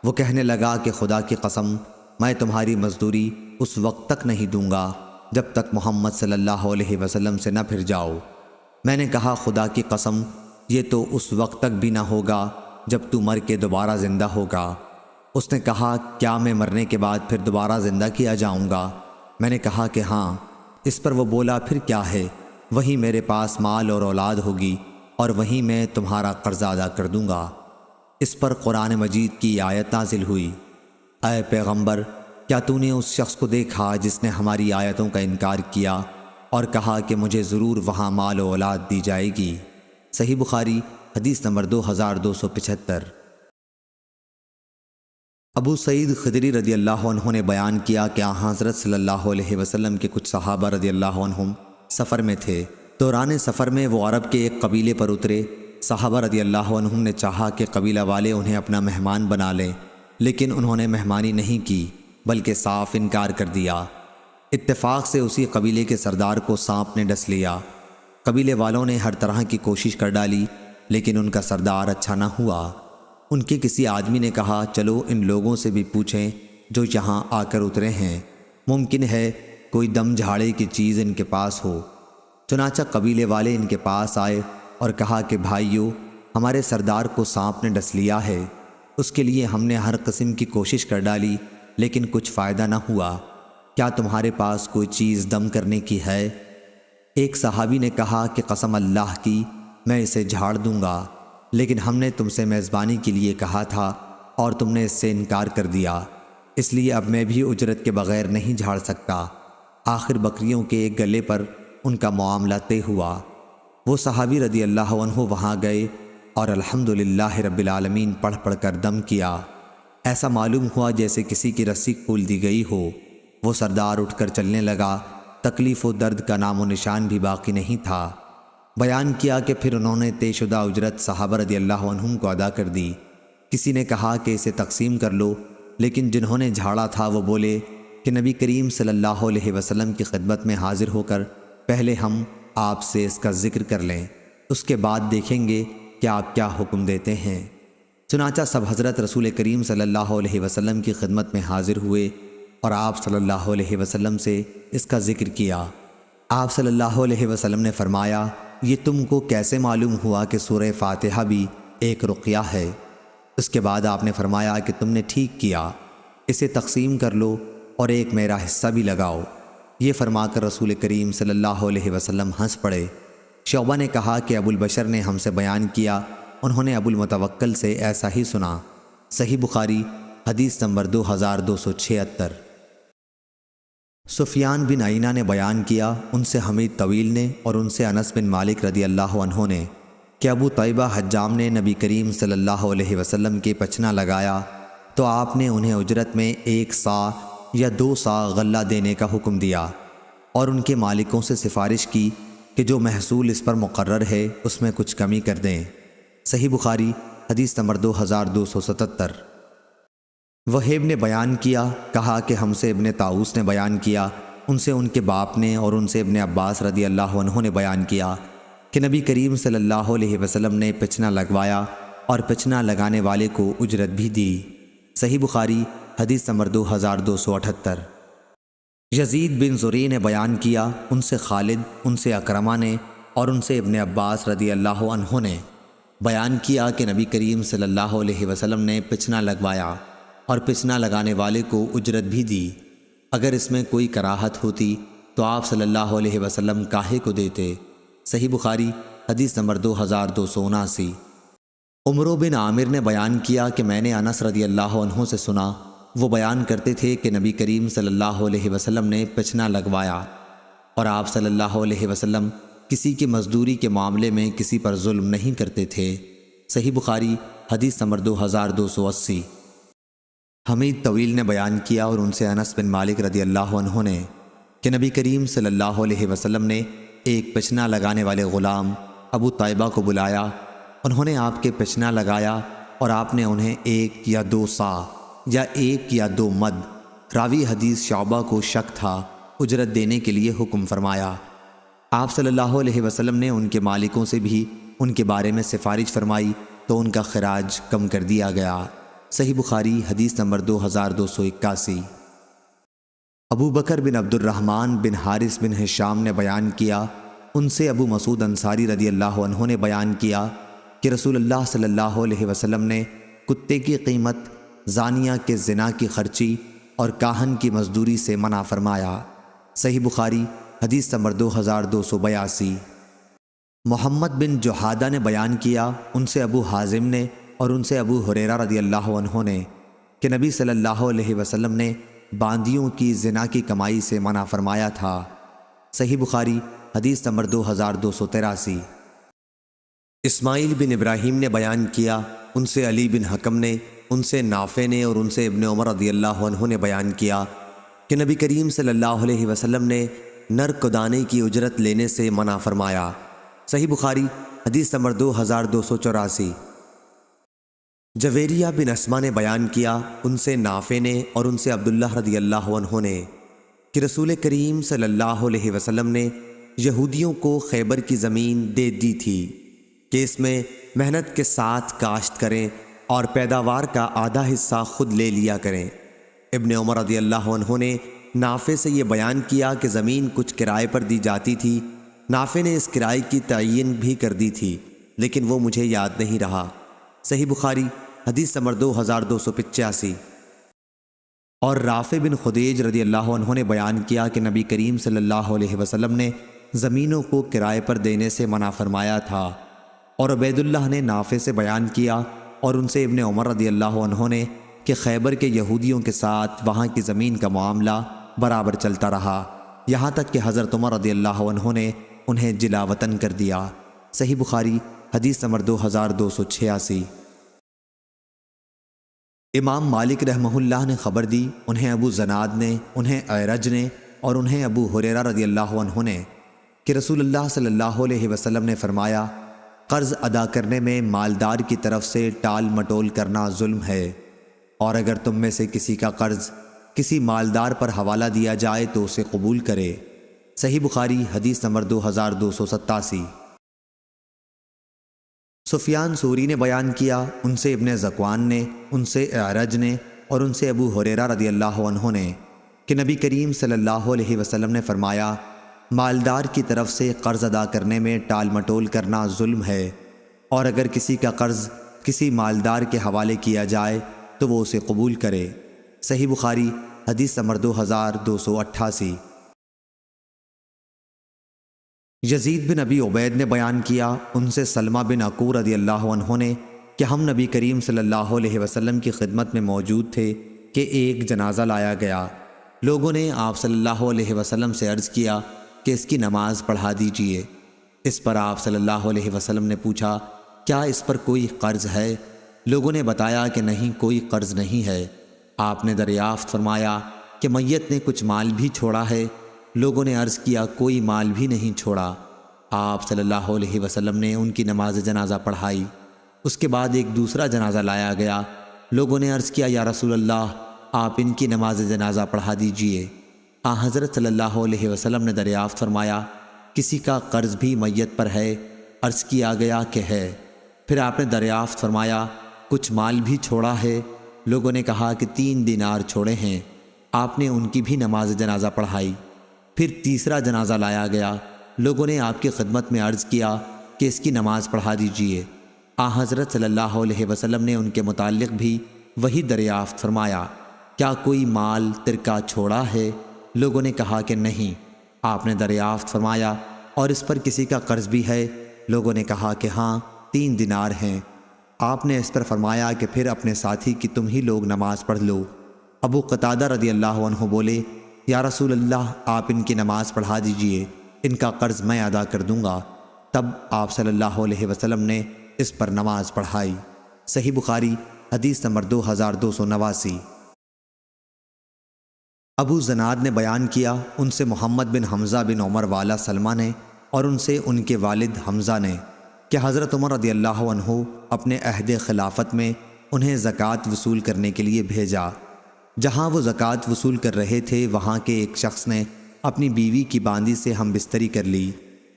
وہ کہنے لگا کہ خدا کی قسم، میں تمہاری مزدوری اس وقت تک نہیں دوں گا جب تک محمد صلی اللہ علیہ وسلم سے نہ پھر جاؤ۔ میں نے کہا، خدا کی قسم، یہ تو اس وقت تک بھی نہ ہوگا جب تو مر کے دوبارہ زندہ ہوگا۔ اس نے کہا، کیا میں مرنے کے بعد پھر دوبارہ زندہ کیا جاؤں گا؟ میں نے کہا کہ ہاں۔ اس پر وہ بولا پھر کیا ہے، وہیں میرے پاس مال اور اولاد ہوگی اور وہیں میں تمہارا قرضہ ادا کر دوں گا۔ اس پر قرآن مجید کی آیت نازل ہوئی، اے پیغمبر، کیا تو نے اس شخص کو دیکھا جس نے ہماری آیتوں کا انکار کیا اور کہا کہ مجھے ضرور وہاں مال و اولاد دی جائے گی؟ صحیح بخاری حدیث نمبر 2275۔ ابو سعید خدری رضی اللہ عنہ نے بیان کیا کہ حضرت صلی اللہ علیہ وسلم کے کچھ صحابہ رضی اللہ عنہم سفر میں تھے۔ دوران سفر میں وہ عرب کے ایک قبیلے پر اترے۔ صحابہ رضی اللہ عنہم نے چاہا کہ قبیلہ والے انہیں اپنا مہمان بنا لیں، لیکن انہوں نے مہمانی نہیں کی بلکہ صاف انکار کر دیا۔ اتفاق سے اسی قبیلے کے سردار کو سانپ نے ڈس لیا۔ قبیلے والوں نے ہر طرح کی کوشش کر ڈالی لیکن ان کا سردار اچھا نہ ہوا۔ ان کے کسی آدمی نے کہا چلو ان لوگوں سے بھی پوچھیں جو یہاں آ کر اترے ہیں، ممکن ہے کوئی دم جھاڑے کی چیز ان کے پاس ہو۔ چنانچہ قبیلے والے ان کے پاس آئے اور کہا کہ بھائیو، ہمارے سردار کو سانپ نے ڈس لیا ہے، اس کے لیے ہم نے ہر قسم کی کوشش کر ڈالی لیکن کچھ فائدہ نہ ہوا، کیا تمہارے پاس کوئی چیز دم کرنے کی ہے؟ ایک صحابی نے کہا کہ قسم اللہ کی میں اسے جھاڑ دوں گا، لیکن ہم نے تم سے میزبانی کے لیے کہا تھا اور تم نے اس سے انکار کر دیا، اس لیے اب میں بھی اجرت کے بغیر نہیں جھاڑ سکتا۔ آخر بکریوں کے ایک گلے پر ان کا معاملہ طے ہوا۔ وہ صحابی رضی اللہ عنہ وہاں گئے اور الحمدللہ رب العالمین پڑھ پڑھ کر دم کیا۔ ایسا معلوم ہوا جیسے کسی کی رسی کھول دی گئی ہو۔ وہ سردار اٹھ کر چلنے لگا، تکلیف و درد کا نام و نشان بھی باقی نہیں تھا۔ بیان کیا کہ پھر انہوں نے طے شدہ اجرت صحابہ رضی اللہ عنہم کو ادا کر دی۔ کسی نے کہا کہ اسے تقسیم کر لو، لیکن جنہوں نے جھاڑا تھا وہ بولے کہ نبی کریم صلی اللہ علیہ وسلم کی خدمت میں حاضر ہو کر پہلے ہم آپ سے اس کا ذکر کر لیں، اس کے بعد دیکھیں گے کہ آپ کیا حکم دیتے ہیں۔ چنانچہ سب حضرت رسول کریم صلی اللہ علیہ وسلم کی خدمت میں حاضر ہوئے اور آپ صلی اللہ علیہ وسلم سے اس کا ذکر کیا۔ آپ صلی اللہ علیہ وسلم نے فرمایا، یہ تم کو کیسے معلوم ہوا کہ سورہ فاتحہ بھی ایک رقیہ ہے؟ اس کے بعد آپ نے فرمایا کہ تم نے ٹھیک کیا، اسے تقسیم کر لو اور ایک میرا حصہ بھی لگاؤ۔ یہ فرما کر رسول کریم صلی اللہ علیہ وسلم ہنس پڑے۔ شعبہ نے کہا کہ ابو البشر نے ہم سے بیان کیا، انہوں نے ابو المتوکل سے ایسا ہی سنا۔ صحیح بخاری حدیث نمبر 2276۔ سفیان بن عینہ نے بیان کیا، ان سے حمید طویل نے اور ان سے انس بن مالک رضی اللہ عنہ نے کہ ابو طیبہ حجام نے نبی کریم صلی اللہ علیہ وسلم کے پچنا لگایا تو آپ نے انہیں اجرت میں 1 صاع یا 2 صاع غلہ دینے کا حکم دیا اور ان کے مالکوں سے سفارش کی کہ جو محصول اس پر مقرر ہے اس میں کچھ کمی کر دیں۔ صحیح بخاری حدیث نمبر 2277۔ وہیب نے بیان کیا، کہا کہ ہم سے ابن طاؤس نے بیان کیا، ان سے ان کے باپ نے اور ان سے ابن عباس رضی اللہ عنہ نے بیان کیا کہ نبی کریم صلی اللہ علیہ وسلم نے پچنا لگوایا اور پچنا لگانے والے کو اجرت بھی دی۔ صحیح بخاری حدیث نمبر 2278۔ یزید بن زری نے بیان کیا، ان سے خالد، ان سے اکرمہ نے اور ان سے ابن عباس رضی اللہ عنہ نے بیان کیا کہ نبی کریم صلی اللہ علیہ وسلم نے پچنا لگوایا اور پچنا لگانے والے کو اجرت بھی دی۔ اگر اس میں کوئی کراہت ہوتی تو آپ صلی اللہ علیہ وسلم کاہے کو دیتے؟ صحیح بخاری حدیث نمبر 2279۔ عمرو بن عامر نے بیان کیا کہ میں نے انس رضی اللہ عنہ سے سنا، وہ بیان کرتے تھے کہ نبی کریم صلی اللہ علیہ وسلم نے پچنا لگوایا اور آپ صلی اللہ علیہ وسلم کسی کی مزدوری کے معاملے میں کسی پر ظلم نہیں کرتے تھے۔ صحیح بخاری حدیث نمبر 2280۔ حمید طویل نے بیان کیا اور ان سے انس بن مالک رضی اللہ عنہ نے کہ نبی کریم صلی اللہ علیہ وسلم نے ایک پچنا لگانے والے غلام ابو طیبہ کو بلایا، انہوں نے آپ کے پچنا لگایا اور آپ نے انہیں 1 یا 2 صاع یا 1 یا 2 مد، راوی حدیث شعبہ کو شک تھا، اجرت دینے کے لیے حکم فرمایا۔ آپ صلی اللہ علیہ وسلم نے ان کے مالکوں سے بھی ان کے بارے میں سفارش فرمائی تو ان کا خراج کم کر دیا گیا۔ صحیح بخاری حدیث نمبر 2281۔ ابو بکر بن عبد الرحمن بن حارث بن ہشام نے بیان کیا، ان سے ابو مسعود انصاری رضی اللہ عنہ نے بیان کیا کہ رسول اللہ صلی اللہ علیہ وسلم نے کتے کی قیمت، زانیہ کے زنا کی خرچی اور کاہن کی مزدوری سے منع فرمایا۔ صحیح بخاری حدیث نمبر 2282۔ محمد بن جحادہ نے بیان کیا، ان سے ابو حازم نے اور ان سے ابو ہریرہ رضی اللہ عنہ نے کہ نبی صلی اللہ علیہ وسلم نے باندیوں کی زنا کی کمائی سے منع فرمایا تھا۔ صحیح بخاری حدیث نمبر 2283۔ اسماعیل بن ابراہیم نے بیان کیا، ان سے علی بن حکم نے، ان سے نافع نے اور ان سے ابن عمر رضی اللہ عنہ نے بیان کیا کہ نبی کریم صلی اللہ علیہ وسلم نے نر کدانے کی اجرت لینے سے منع فرمایا۔ صحیح بخاری حدیث نمبر 2284۔ جویریہ بن اسما نے بیان کیا، ان سے نافع نے اور ان سے عبداللہ رضی اللہ عنہ نے کہ رسول کریم صلی اللہ علیہ وسلم نے یہودیوں کو خیبر کی زمین دے دی تھی کہ اس میں محنت کے ساتھ کاشت کریں اور پیداوار کا آدھا حصہ خود لے لیا کریں۔ ابن عمر رضی اللہ عنہ نے نافع سے یہ بیان کیا کہ زمین کچھ کرائے پر دی جاتی تھی، نافع نے اس کرائے کی تعین بھی کر دی تھی لیکن وہ مجھے یاد نہیں رہا۔ صحیح بخاری حدیث نمبر 2285۔ اور رافع بن خدیج رضی اللہ عنہ نے بیان کیا کہ نبی کریم صلی اللہ علیہ وسلم نے زمینوں کو کرائے پر دینے سے منع فرمایا تھا۔ اور عبید اللہ نے نافع سے بیان کیا اور ان سے ابن عمر رضی اللہ عنہ نے کہ خیبر کے یہودیوں کے ساتھ وہاں کی زمین کا معاملہ برابر چلتا رہا یہاں تک کہ حضرت عمر رضی اللہ عنہ نے انہیں جلا وطن کر دیا۔ صحیح بخاری حدیث نمبر 2286۔ امام مالک رحمہ اللہ نے خبر دی، انہیں ابو زناد نے، انہیں اعرج نے اور انہیں ابو ہریرہ رضی اللہ عنہ نے کہ رسول اللہ صلی اللہ علیہ وسلم نے فرمایا، قرض ادا کرنے میں مالدار کی طرف سے ٹال مٹول کرنا ظلم ہے، اور اگر تم میں سے کسی کا قرض کسی مالدار پر حوالہ دیا جائے تو اسے قبول کرے۔ صحیح بخاری حدیث نمبر 2287۔ سفیان ثوری نے بیان کیا، ان سے ابن ذکوان نے، ان سے اعرج نے اور ان سے ابو ہریرہ رضی اللہ عنہ نے کہ نبی کریم صلی اللہ علیہ وسلم نے فرمایا، مالدار کی طرف سے قرض ادا کرنے میں ٹال مٹول کرنا ظلم ہے، اور اگر کسی کا قرض کسی مالدار کے حوالے کیا جائے تو وہ اسے قبول کرے۔ صحیح بخاری حدیث نمبر 2288۔ یزید بن ابی عبید نے بیان کیا، ان سے سلمہ بن عقور رضی اللہ عنہ نے کہ ہم نبی کریم صلی اللہ علیہ وسلم کی خدمت میں موجود تھے کہ ایک جنازہ لایا گیا۔ لوگوں نے آپ صلی اللہ علیہ وسلم سے عرض کیا کہ اس کی نماز پڑھا دیجئے۔ اس پر آپ صلی اللہ علیہ وسلم نے پوچھا، کیا اس پر کوئی قرض ہے؟ لوگوں نے بتایا کہ نہیں، کوئی قرض نہیں ہے۔ آپ نے دریافت فرمایا کہ میت نے کچھ مال بھی چھوڑا ہے؟ لوگوں نے عرض کیا، کوئی مال بھی نہیں چھوڑا۔ آپ صلی اللہ علیہ وسلم نے ان کی نماز جنازہ پڑھائی۔ اس کے بعد ایک دوسرا جنازہ لایا گیا۔ لوگوں نے عرض کیا، یا رسول اللہ، آپ ان کی نماز جنازہ پڑھا دیجئے۔ حضرت صلی اللہ علیہ وسلم نے دریافت فرمایا، کسی کا قرض بھی میت پر ہے؟ عرض کیا گیا کہ ہے۔ پھر آپ نے دریافت فرمایا، کچھ مال بھی چھوڑا ہے؟ لوگوں نے کہا کہ 3 دینار چھوڑے ہیں۔ آپ نے ان کی بھی نماز جنازہ پڑھائی۔ پھر تیسرا جنازہ لایا گیا۔ لوگوں نے آپ کی خدمت میں عرض کیا کہ اس کی نماز پڑھا دیجئے۔ حضرت صلی اللہ علیہ وسلم نے ان کے متعلق بھی وہی دریافت فرمایا، کیا کوئی مال ترکہ چھوڑا ہے؟ لوگوں نے کہا کہ نہیں۔ آپ نے دریافت فرمایا، اور اس پر کسی کا قرض بھی ہے؟ لوگوں نے کہا کہ ہاں، 3 دینار ہیں۔ آپ نے اس پر فرمایا کہ پھر اپنے ساتھی کی تم ہی لوگ نماز پڑھ لو۔ ابو قتادہ رضی اللہ عنہ بولے، یا رسول اللہ، آپ ان کی نماز پڑھا دیجئے، ان کا قرض میں ادا کر دوں گا۔ تب آپ صلی اللہ علیہ وسلم نے اس پر نماز پڑھائی۔ صحیح بخاری حدیث نمبر 2289۔ ابو زناد نے بیان کیا، ان سے محمد بن حمزہ بن عمر والا سلمہ نے اور ان سے ان کے والد حمزہ نے کہ حضرت عمر رضی اللہ عنہ اپنے عہد خلافت میں انہیں زکوٰۃ وصول کرنے کے لیے بھیجا۔ جہاں وہ زکوٰۃ وصول کر رہے تھے وہاں کے ایک شخص نے اپنی بیوی کی باندی سے ہم بستری کر لی۔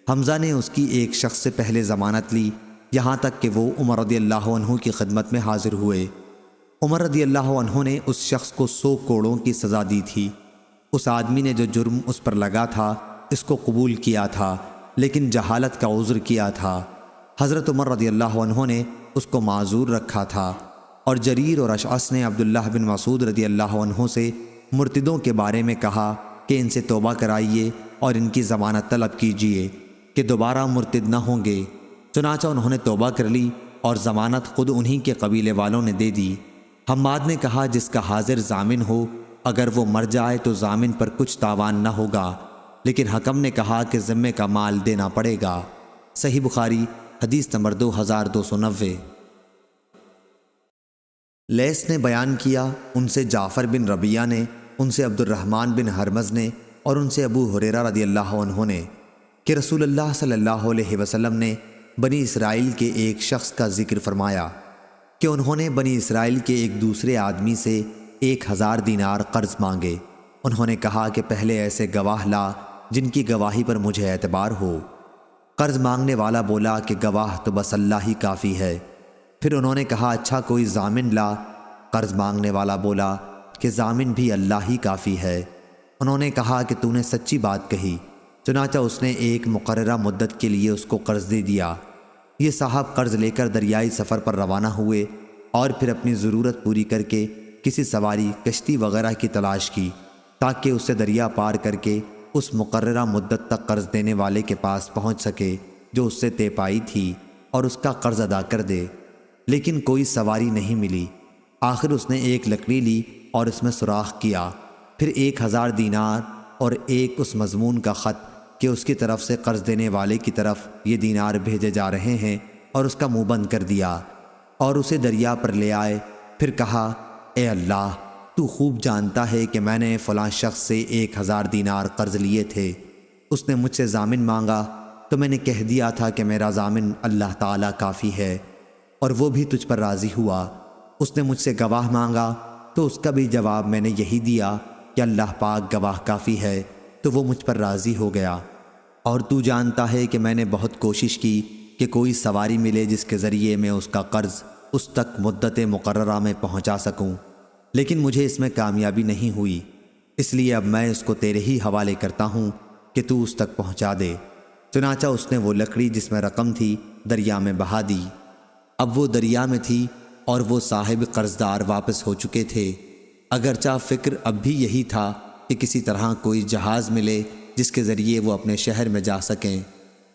حمزہ نے اس کی ایک شخص سے پہلے ضمانت لی، یہاں تک کہ وہ عمر رضی اللہ عنہ کی خدمت میں حاضر ہوئے۔ عمر رضی اللہ عنہ نے اس شخص کو 100 کوڑوں کی سزا دی تھی۔ اس آدمی نے جو جرم اس پر لگا تھا اس کو قبول کیا تھا، لیکن جہالت کا عذر کیا تھا۔ حضرت عمر رضی اللہ عنہ نے اس کو معذور رکھا تھا، اور جریر اور اشعث نے عبداللہ بن مسعود رضی اللہ عنہ سے مرتدوں کے بارے میں کہا کہ ان سے توبہ کرائیے اور ان کی ضمانت طلب کیجیے کہ دوبارہ مرتد نہ ہوں گے۔ چنانچہ انہوں نے توبہ کر لی اور ضمانت خود انہی کے قبیلے والوں نے دے دی۔ حماد نے کہا جس کا حاضر ضامن ہو اگر وہ مر جائے تو ضامن پر کچھ تاوان نہ ہوگا، لیکن حکم نے کہا کہ ذمے کا مال دینا پڑے گا۔ صحیح بخاری حدیث نمبر 2290۔ لیث نے بیان کیا، ان سے جعفر بن ربیعہ نے، ان سے عبد الرحمن بن ہرمز نے اور ان سے ابو ہریرہ رضی اللہ عنہ نے کہ رسول اللہ صلی اللہ علیہ وسلم نے بنی اسرائیل کے ایک شخص کا ذکر فرمایا کہ انہوں نے بنی اسرائیل کے ایک دوسرے آدمی سے 1000 دینار قرض مانگے۔ انہوں نے کہا کہ پہلے ایسے گواہ لا جن کی گواہی پر مجھے اعتبار ہو۔ قرض مانگنے والا بولا کہ گواہ تو بس اللہ ہی کافی ہے۔ پھر انہوں نے کہا اچھا کوئی ضامن لا۔ قرض مانگنے والا بولا کہ ضامن بھی اللہ ہی کافی ہے۔ انہوں نے کہا کہ تو نے سچی بات کہی۔ چنانچہ اس نے ایک مقررہ مدت کے لیے اس کو قرض دے دیا۔ یہ صاحب قرض لے کر دریائی سفر پر روانہ ہوئے اور پھر اپنی ضرورت پوری کر کے کسی سواری کشتی وغیرہ کی تلاش کی تاکہ اسے دریا پار کر کے اس مقررہ مدت تک قرض دینے والے کے پاس پہنچ سکے جو اس سے طے پائی تھی اور اس کا قرض ادا کر دے، لیکن کوئی سواری نہیں ملی۔ آخر اس نے ایک لکڑی لی اور اس میں سوراخ کیا، پھر 1000 دینار اور ایک اس مضمون کا خط کہ اس کی طرف سے قرض دینے والے کی طرف یہ دینار بھیجے جا رہے ہیں، اور اس کا منہ بند کر دیا اور اسے دریا پر لے آئے۔ پھر کہا اے اللہ، تو خوب جانتا ہے کہ میں نے فلاں شخص سے 1000 دینار قرض لیے تھے۔ اس نے مجھ سے ضامن مانگا تو میں نے کہہ دیا تھا کہ میرا ضامن اللہ تعالیٰ کافی ہے، اور وہ بھی تجھ پر راضی ہوا۔ اس نے مجھ سے گواہ مانگا تو اس کا بھی جواب میں نے یہی دیا کہ اللہ پاک گواہ کافی ہے، تو وہ مجھ پر راضی ہو گیا۔ اور تو جانتا ہے کہ میں نے بہت کوشش کی کہ کوئی سواری ملے جس کے ذریعے میں اس کا قرض اس تک مدت مقررہ میں پہنچا سکوں، لیکن مجھے اس میں کامیابی نہیں ہوئی، اس لیے اب میں اس کو تیرے ہی حوالے کرتا ہوں کہ تو اس تک پہنچا دے۔ چنانچہ اس نے وہ لکڑی جس میں رقم تھی دریا میں بہا دی۔ اب وہ دریا میں تھی اور وہ صاحب قرضدار واپس ہو چکے تھے، اگرچہ فکر اب بھی یہی تھا کہ کسی طرح کوئی جہاز ملے جس کے ذریعے وہ اپنے شہر میں جا سکیں۔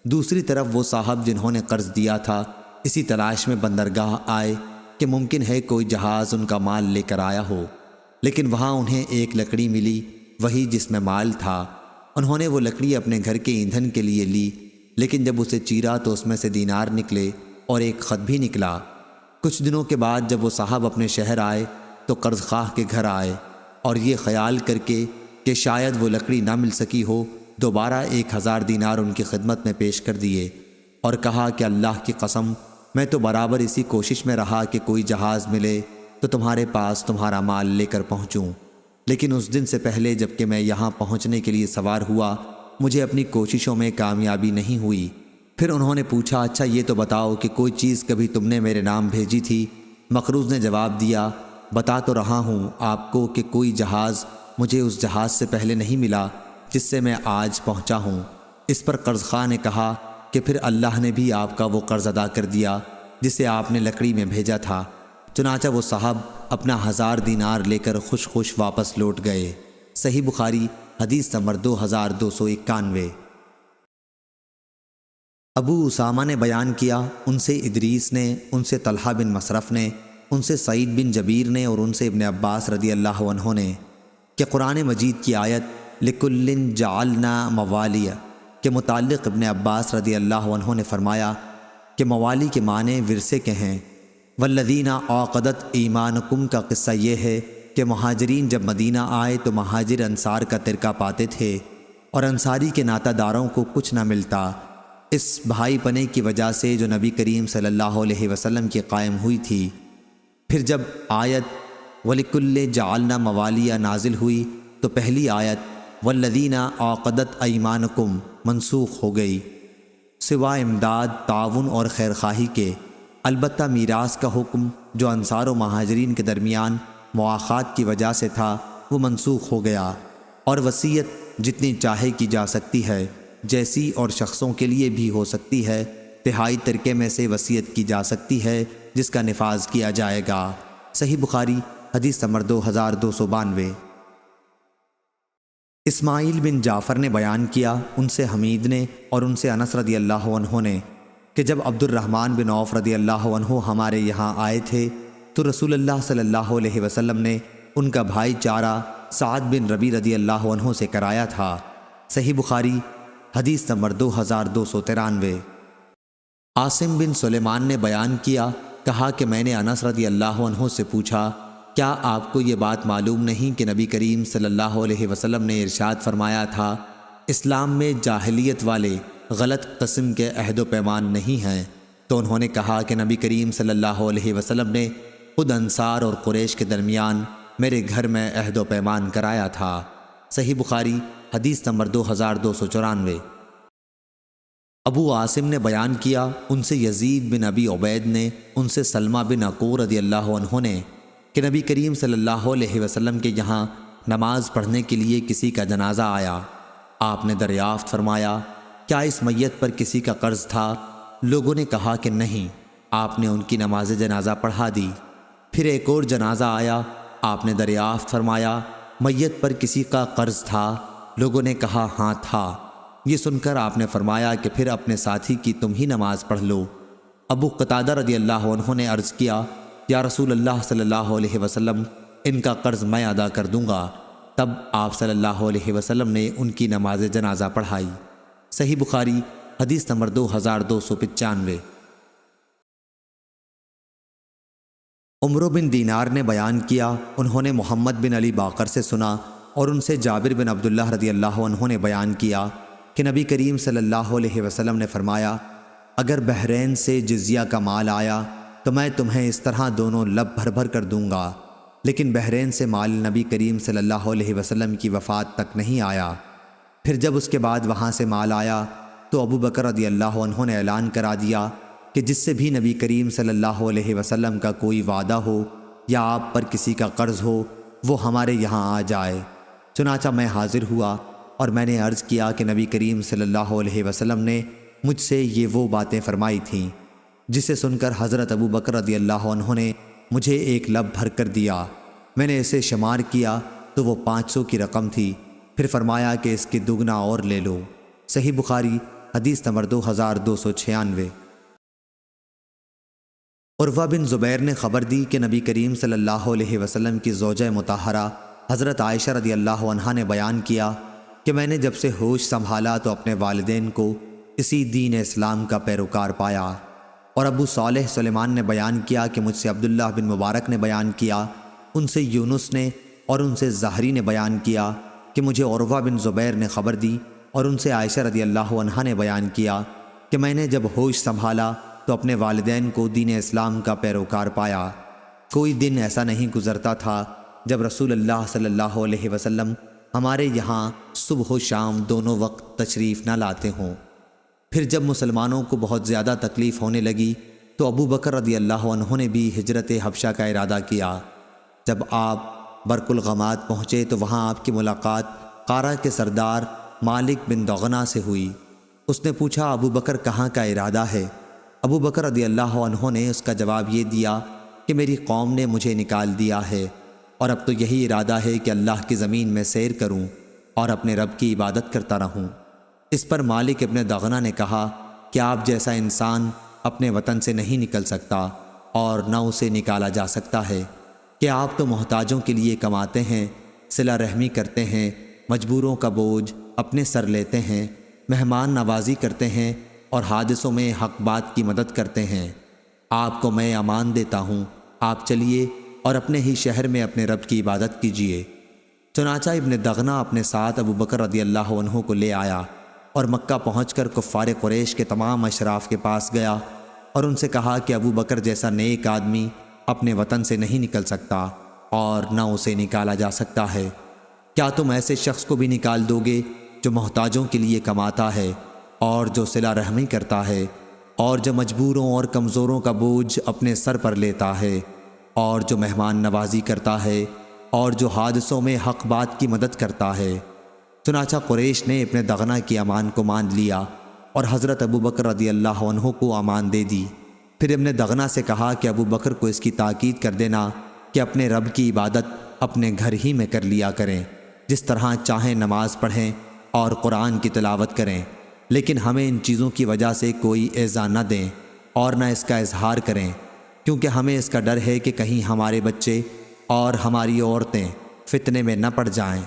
دوسری طرف وہ صاحب جنہوں نے قرض دیا تھا اسی تلاش میں بندرگاہ آئے کہ ممکن ہے کوئی جہاز ان کا مال لے کر آیا ہو، لیکن وہاں انہیں ایک لکڑی ملی، وہی جس میں مال تھا۔ انہوں نے وہ لکڑی اپنے گھر کے ایندھن کے لیے لی، لیکن جب اسے چیرا تو اس میں سے دینار نکلے اور ایک خط بھی نکلا۔ کچھ دنوں کے بعد جب وہ صاحب اپنے شہر آئے تو قرض خواہ کے گھر آئے، اور یہ خیال کر کے کہ شاید وہ لکڑی نہ مل سکی ہو، دوبارہ 1000 دینار ان کی خدمت میں پیش کر دیے اور کہا کہ اللہ کی قسم میں تو برابر اسی کوشش میں رہا کہ کوئی جہاز ملے تو تمہارے پاس تمہارا مال لے کر پہنچوں، لیکن اس دن سے پہلے جب کہ میں یہاں پہنچنے کے لیے سوار ہوا مجھے اپنی کوششوں میں کامیابی نہیں ہوئی۔ پھر انہوں نے پوچھا اچھا یہ تو بتاؤ کہ کوئی چیز کبھی تم نے میرے نام بھیجی تھی؟ مقروض نے جواب دیا بتا تو رہا ہوں آپ کو کہ کوئی جہاز مجھے اس جہاز سے پہلے نہیں ملا جس سے میں آج پہنچا ہوں۔ اس پر قرض خواہ نے کہا کہ پھر اللہ نے بھی آپ کا وہ قرض ادا کر دیا جسے آپ نے لکڑی میں بھیجا تھا۔ چنانچہ وہ صاحب اپنا 1000 دینار لے کر خوش خوش واپس لوٹ گئے۔ صحیح بخاری حدیث نمبر 2291۔ ابو اسامہ نے بیان کیا، ان سے ادریس نے، ان سے طلحہ بن مصرف نے، ان سے سعید بن جبیر نے اور ان سے ابن عباس رضی اللہ عنہ نے کہ قرآن مجید کی آیت لِكُلٍّ جَعَلْنَا مَوَالِيَ کے متعلق ابن عباس رضی اللہ عنہ نے فرمایا کہ موالی کے معنی ورثے کے ہیں۔ وَالَّذِينَ عَقَدَتْ ایمانکم کا قصہ یہ ہے کہ مہاجرین جب مدینہ آئے تو مہاجر انصار کا ترکہ پاتے تھے اور انصاری کے ناطہ داروں کو کچھ نہ ملتا، اس بھائی پنے کی وجہ سے جو نبی کریم صلی اللہ علیہ وسلم کی قائم ہوئی تھی۔ پھر جب آیت وَلِكُلِّ جَعَلْنَا مَوَالِيَ نازل ہوئی تو پہلی آیت وَالَّذِينَ عَقَدَتْ ایمانکم منسوخ ہو گئی، سوائے امداد، تعاون اور خیرخواہی کے۔ البتہ میراث کا حکم جو انصار و مہاجرین کے درمیان مواخات کی وجہ سے تھا وہ منسوخ ہو گیا، اور وصیت جتنی چاہے کی جا سکتی ہے، جیسی اور شخصوں کے لیے بھی ہو سکتی ہے، تہائی ترکے میں سے وصیت کی جا سکتی ہے جس کا نفاذ کیا جائے گا۔ صحیح بخاری حدیث نمبر 2292۔ اسماعیل بن جعفر نے بیان کیا ان سے حمید نے اور ان سے انس رضی اللہ عنہ نے کہ جب عبد الرحمن بن عوف رضی اللہ عنہ ہمارے یہاں آئے تھے تو رسول اللہ صلی اللہ علیہ وسلم نے ان کا بھائی چارہ سعد بن ربی رضی اللہ عنہ سے کرایا تھا۔ صحیح بخاری حدیث نمبر 2293۔ عاصم بن سلیمان نے بیان کیا، کہا کہ میں نے انس رضی اللہ عنہ سے پوچھا، کیا آپ کو یہ بات معلوم نہیں کہ نبی کریم صلی اللہ علیہ وسلم نے ارشاد فرمایا تھا اسلام میں جاہلیت والے غلط قسم کے عہد و پیمان نہیں ہیں؟ تو انہوں نے کہا کہ نبی کریم صلی اللہ علیہ وسلم نے خود انصار اور قریش کے درمیان میرے گھر میں عہد و پیمان کرایا تھا۔ صحیح بخاری حدیث نمبر 2294۔ ابو عاصم نے بیان کیا ان سے یزید بن ابی عبید نے ان سے سلمہ بن عقور رضی اللہ عنہ نے کہ نبی کریم صلی اللہ علیہ وسلم کے یہاں نماز پڑھنے کے لیے کسی کا جنازہ آیا، آپ نے دریافت فرمایا کیا اس میت پر کسی کا قرض تھا؟ لوگوں نے کہا کہ نہیں، آپ نے ان کی نماز جنازہ پڑھا دی۔ پھر ایک اور جنازہ آیا، آپ نے دریافت فرمایا میت پر کسی کا قرض تھا؟ لوگوں نے کہا ہاں تھا۔ یہ سن کر آپ نے فرمایا کہ پھر اپنے ساتھی کی تم ہی نماز پڑھ لو۔ ابو قتادہ رضی اللہ عنہ نے عرض کیا یا رسول اللہ صلی اللہ علیہ وسلم، ان کا قرض میں ادا کر دوں گا۔ تب آپ صلی اللہ علیہ وسلم نے ان کی نماز جنازہ پڑھائی۔ صحیح بخاری حدیث نمبر 2295۔ عمرو بن دینار نے بیان کیا انہوں نے محمد بن علی باقر سے سنا اور ان سے جابر بن عبداللہ رضی اللہ عنہ نے بیان کیا کہ نبی کریم صلی اللہ علیہ وسلم نے فرمایا اگر بحرین سے جزیہ کا مال آیا تو میں تمہیں اس طرح دونوں لب بھر بھر کر دوں گا، لیکن بحرین سے مال نبی کریم صلی اللہ علیہ وسلم کی وفات تک نہیں آیا۔ پھر جب اس کے بعد وہاں سے مال آیا تو ابو بکر رضی اللہ عنہ نے اعلان کرا دیا کہ جس سے بھی نبی کریم صلی اللہ علیہ وسلم کا کوئی وعدہ ہو یا آپ پر کسی کا قرض ہو وہ ہمارے یہاں آ جائے۔ چنانچہ میں حاضر ہوا اور میں نے عرض کیا کہ نبی کریم صلی اللہ علیہ وسلم نے مجھ سے یہ وہ باتیں فرمائی تھیں، جسے سن کر حضرت ابو بکر رضی اللہ عنہ نے مجھے ایک لب بھر کر دیا۔ میں نے اسے شمار کیا تو وہ 500 کی رقم تھی۔ پھر فرمایا کہ اس کی دگنا اور لے لو۔ صحیح بخاری حدیث نمبر 2296۔ عروہ بن زبیر نے خبر دی کہ نبی کریم صلی اللہ علیہ وسلم کی زوجہ مطہرہ حضرت عائشہ رضی اللہ عنہا نے بیان کیا کہ میں نے جب سے ہوش سنبھالا تو اپنے والدین کو اسی دین اسلام کا پیروکار پایا۔ اور ابو صالح سلیمان نے بیان کیا کہ مجھ سے عبداللہ بن مبارک نے بیان کیا، ان سے یونس نے اور ان سے زہری نے بیان کیا کہ مجھے عروہ بن زبیر نے خبر دی اور ان سے عائشہ رضی اللہ عنہا نے بیان کیا کہ میں نے جب ہوش سنبھالا تو اپنے والدین کو دین اسلام کا پیروکار پایا۔ کوئی دن ایسا نہیں گزرتا تھا جب رسول اللہ صلی اللہ علیہ وسلم ہمارے یہاں صبح و شام دونوں وقت تشریف نہ لاتے ہوں۔ پھر جب مسلمانوں کو بہت زیادہ تکلیف ہونے لگی تو ابو بکر رضی اللہ عنہ نے بھی ہجرت حبشہ کا ارادہ کیا۔ جب آپ برق الغمات پہنچے تو وہاں آپ کی ملاقات قارہ کے سردار مالک بن دغنہ سے ہوئی۔ اس نے پوچھا ابو بکر کہاں کا ارادہ ہے؟ ابو بکر رضی اللہ عنہ نے اس کا جواب یہ دیا کہ میری قوم نے مجھے نکال دیا ہے اور اب تو یہی ارادہ ہے کہ اللہ کی زمین میں سیر کروں اور اپنے رب کی عبادت کرتا رہوں۔ اس پر مالک ابن دغنہ نے کہا کہ آپ جیسا انسان اپنے وطن سے نہیں نکل سکتا اور نہ اسے نکالا جا سکتا ہے کہ آپ تو محتاجوں کے لیے کماتے ہیں، صلہ رحمی کرتے ہیں، مجبوروں کا بوجھ اپنے سر لیتے ہیں، مہمان نوازی کرتے ہیں اور حادثوں میں حق بات کی مدد کرتے ہیں۔ آپ کو میں امان دیتا ہوں، آپ چلیے اور اپنے ہی شہر میں اپنے رب کی عبادت کیجیے۔ چنانچہ ابن دغنہ اپنے ساتھ ابو بکر رضی اللہ عنہ کو لے آیا اور مکہ پہنچ کر کفار قریش کے تمام اشراف کے پاس گیا اور ان سے کہا کہ ابو بکر جیسا نیک آدمی اپنے وطن سے نہیں نکل سکتا اور نہ اسے نکالا جا سکتا ہے۔ کیا تم ایسے شخص کو بھی نکال دو گے جو محتاجوں کے لیے کماتا ہے اور جو صلہ رحمی کرتا ہے اور جو مجبوروں اور کمزوروں کا بوجھ اپنے سر پر لیتا ہے اور جو مہمان نوازی کرتا ہے اور جو حادثوں میں حق بات کی مدد کرتا ہے؟ چنانچہ قریش نے ابن دغنہ کی امان کو مان لیا اور حضرت ابو بکر رضی اللہ عنہ کو امان دے دی۔ پھر ابن دغنہ سے کہا کہ ابو بکر کو اس کی تاکید کر دینا کہ اپنے رب کی عبادت اپنے گھر ہی میں کر لیا کریں جس طرح چاہیں نماز پڑھیں اور قرآن کی تلاوت کریں، لیکن ہمیں ان چیزوں کی وجہ سے کوئی ایذا نہ دیں اور نہ اس کا اظہار کریں، کیونکہ ہمیں اس کا ڈر ہے کہ کہیں ہمارے بچے اور ہماری عورتیں فتنے میں نہ پڑ جائیں۔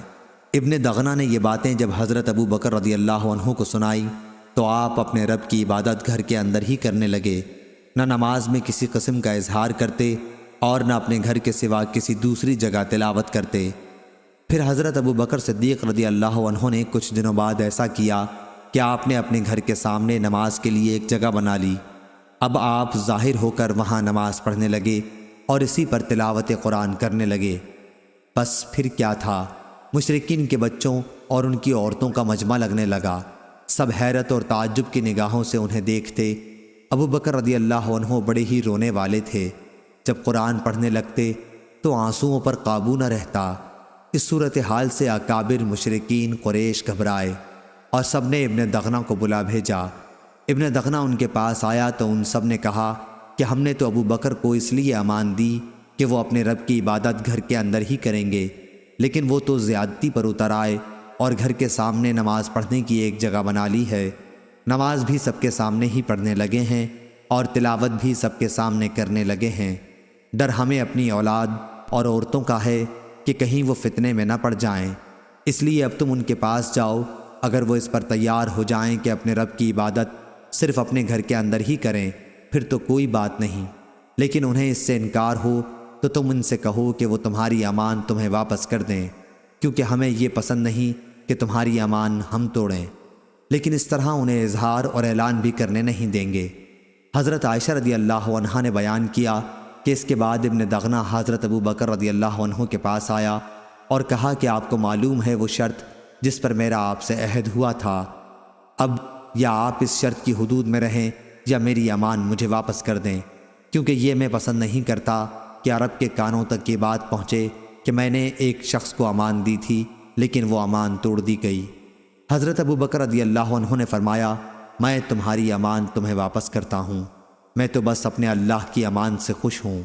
ابن دغنہ نے یہ باتیں جب حضرت ابو بکر رضی اللہ عنہ کو سنائی تو آپ اپنے رب کی عبادت گھر کے اندر ہی کرنے لگے، نہ نماز میں کسی قسم کا اظہار کرتے اور نہ اپنے گھر کے سوا کسی دوسری جگہ تلاوت کرتے۔ پھر حضرت ابو بکر صدیق رضی اللہ عنہ نے کچھ دنوں بعد ایسا کیا کہ آپ نے اپنے گھر کے سامنے نماز کے لیے ایک جگہ بنا لی۔ اب آپ ظاہر ہو کر وہاں نماز پڑھنے لگے اور اسی پر تلاوت قرآن کرنے لگے۔ بس پھر کیا تھا، مشرکین کے بچوں اور ان کی عورتوں کا مجمع لگنے لگا۔ سب حیرت اور تعجب کی نگاہوں سے انہیں دیکھتے۔ ابو بکر رضی اللہ عنہ بڑے ہی رونے والے تھے۔ جب قرآن پڑھنے لگتے تو آنسوؤں پر قابو نہ رہتا۔ اس صورتحال سے اکابر مشرکین قریش گھبرائے اور سب نے ابن دغنہ کو بلا بھیجا۔ ابن دغنہ ان کے پاس آیا تو ان سب نے کہا کہ ہم نے تو ابو بکر کو اس لیے امان دی کہ وہ اپنے رب کی عبادت گھر کے اندر ہی کریں گے، لیکن وہ تو زیادتی پر اتر آئے اور گھر کے سامنے نماز پڑھنے کی ایک جگہ بنا لی ہے۔ نماز بھی سب کے سامنے ہی پڑھنے لگے ہیں اور تلاوت بھی سب کے سامنے کرنے لگے ہیں۔ ڈر ہمیں اپنی اولاد اور عورتوں کا ہے کہ کہیں وہ فتنے میں نہ پڑ جائیں، اس لیے اب تم ان کے پاس جاؤ۔ اگر وہ اس پر تیار ہو جائیں کہ اپنے رب کی عبادت صرف اپنے گھر کے اندر ہی کریں پھر تو کوئی بات نہیں، لیکن انہیں اس سے انکار ہو تو تم ان سے کہو کہ وہ تمہاری امان تمہیں واپس کر دیں، کیونکہ ہمیں یہ پسند نہیں کہ تمہاری امان ہم توڑیں، لیکن اس طرح انہیں اظہار اور اعلان بھی کرنے نہیں دیں گے۔ حضرت عائشہ رضی اللہ عنہا نے بیان کیا کہ اس کے بعد ابن دغنہ حضرت ابو بکر رضی اللہ عنہ کے پاس آیا اور کہا کہ آپ کو معلوم ہے وہ شرط جس پر میرا آپ سے عہد ہوا تھا، اب یا آپ اس شرط کی حدود میں رہیں یا میری امان مجھے واپس کر دیں، کیونکہ یہ میں پسند نہیں کرتا کہ عرب کے کانوں تک یہ بات پہنچے کہ میں نے ایک شخص کو امان دی تھی لیکن وہ امان توڑ دی گئی۔ حضرت ابو بکر رضی اللہ عنہ نے فرمایا، میں تمہاری امان تمہیں واپس کرتا ہوں، میں تو بس اپنے اللہ کی امان سے خوش ہوں۔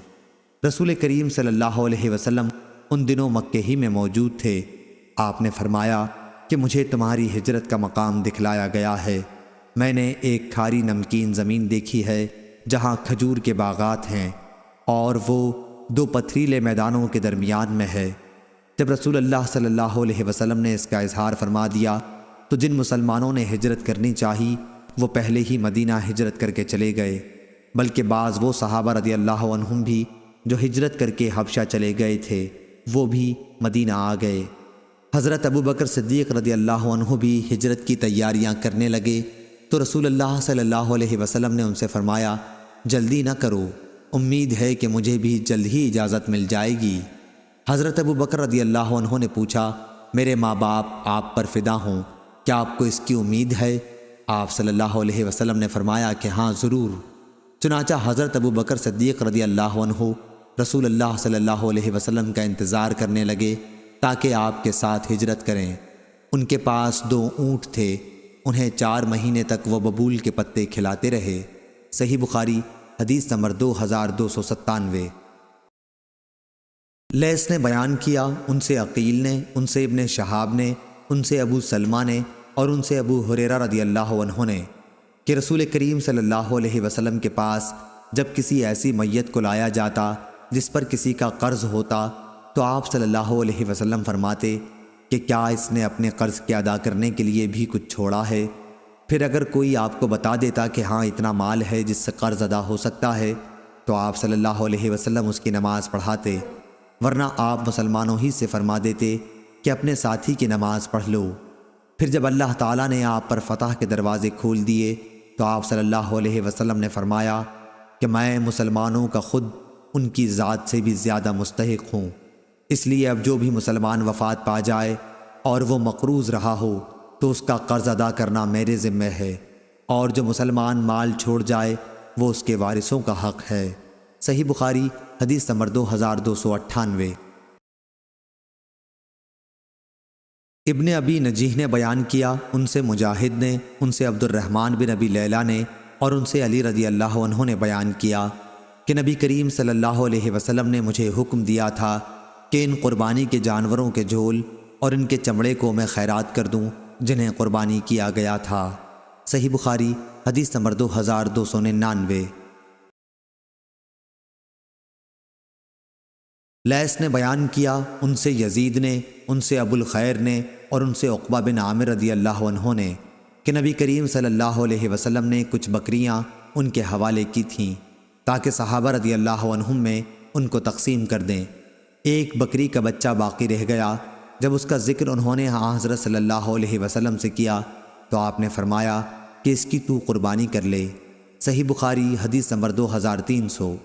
رسول کریم صلی اللہ علیہ وسلم ان دنوں مکے ہی میں موجود تھے۔ آپ نے فرمایا کہ مجھے تمہاری ہجرت کا مقام دکھلایا گیا ہے۔ میں نے ایک کھاری نمکین زمین دیکھی ہے جہاں کھجور کے باغات ہیں اور وہ دو پتھریلے میدانوں کے درمیان میں ہے۔ جب رسول اللہ صلی اللہ علیہ وسلم نے اس کا اظہار فرما دیا تو جن مسلمانوں نے ہجرت کرنی چاہی وہ پہلے ہی مدینہ ہجرت کر کے چلے گئے، بلکہ بعض وہ صحابہ رضی اللہ عنہم بھی جو ہجرت کر کے حبشہ چلے گئے تھے وہ بھی مدینہ آ گئے۔ حضرت ابو بکر صدیق رضی اللہ عنہ بھی ہجرت کی تیاریاں کرنے لگے تو رسول اللہ صلی اللہ علیہ وسلم نے ان سے فرمایا، جلدی نہ کرو، امید ہے کہ مجھے بھی جلد ہی اجازت مل جائے گی۔ حضرت ابو بکر رضی اللہ عنہ نے پوچھا، میرے ماں باپ آپ پر فدا ہوں، کیا آپ کو اس کی امید ہے؟ آپ صلی اللہ علیہ وسلم نے فرمایا کہ ہاں ضرور۔ چنانچہ حضرت ابو بکر صدیق رضی اللہ عنہ رسول اللہ صلی اللہ علیہ وسلم کا انتظار کرنے لگے تاکہ آپ کے ساتھ ہجرت کریں۔ ان کے پاس 2 اونٹ تھے، انہیں 4 مہینے تک وہ ببول کے پتے کھلاتے رہے۔ صحیح بخاری حدیث نمبر 2297۔ لیث نے بیان کیا، ان سے عقیل نے، ان سے ابن شہاب نے، ان سے ابو سلمہ نے اور ان سے ابو ہریرہ رضی اللہ عنہ نے کہ رسول کریم صلی اللہ علیہ وسلم کے پاس جب کسی ایسی میت کو لایا جاتا جس پر کسی کا قرض ہوتا تو آپ صلی اللہ علیہ وسلم فرماتے کہ کیا اس نے اپنے قرض کے ادا کرنے کے لیے بھی کچھ چھوڑا ہے؟ پھر اگر کوئی آپ کو بتا دیتا کہ ہاں اتنا مال ہے جس سے قرض ادا ہو سکتا ہے تو آپ صلی اللہ علیہ وسلم اس کی نماز پڑھاتے، ورنہ آپ مسلمانوں ہی سے فرما دیتے کہ اپنے ساتھی کی نماز پڑھ لو۔ پھر جب اللہ تعالیٰ نے آپ پر فتح کے دروازے کھول دیے تو آپ صلی اللہ علیہ وسلم نے فرمایا کہ میں مسلمانوں کا خود ان کی ذات سے بھی زیادہ مستحق ہوں، اس لیے اب جو بھی مسلمان وفات پا جائے اور وہ مقروض رہا ہو تو اس کا قرض ادا کرنا میرے ذمہ ہے، اور جو مسلمان مال چھوڑ جائے وہ اس کے وارثوں کا حق ہے۔ صحیح بخاری حدیث نمبر 2298۔ ابن ابی نجیح نے بیان کیا، ان سے مجاہد نے، ان سے عبد الرحمن بن ابی لیلہ نے اور ان سے علی رضی اللہ عنہ نے بیان کیا کہ نبی کریم صلی اللہ علیہ وسلم نے مجھے حکم دیا تھا کہ ان قربانی کے جانوروں کے جھول اور ان کے چمڑے کو میں خیرات کر دوں جنہیں قربانی کیا گیا تھا۔ صحیح بخاری حدیث نمبر 2299۔ لیث نے بیان کیا، ان سے یزید نے، ان سے ابو الخیر نے اور ان سے عقبہ بن عامر رضی اللہ عنہ نے کہ نبی کریم صلی اللہ علیہ وسلم نے کچھ بکریاں ان کے حوالے کی تھیں تاکہ صحابہ رضی اللہ عنہم میں ان کو تقسیم کر دیں۔ ایک بکری کا بچہ باقی رہ گیا۔ جب اس کا ذکر انہوں نے حضرت صلی اللہ علیہ وسلم سے کیا تو آپ نے فرمایا کہ اس کی تو قربانی کر لے۔ صحیح بخاری حدیث نمبر 2300۔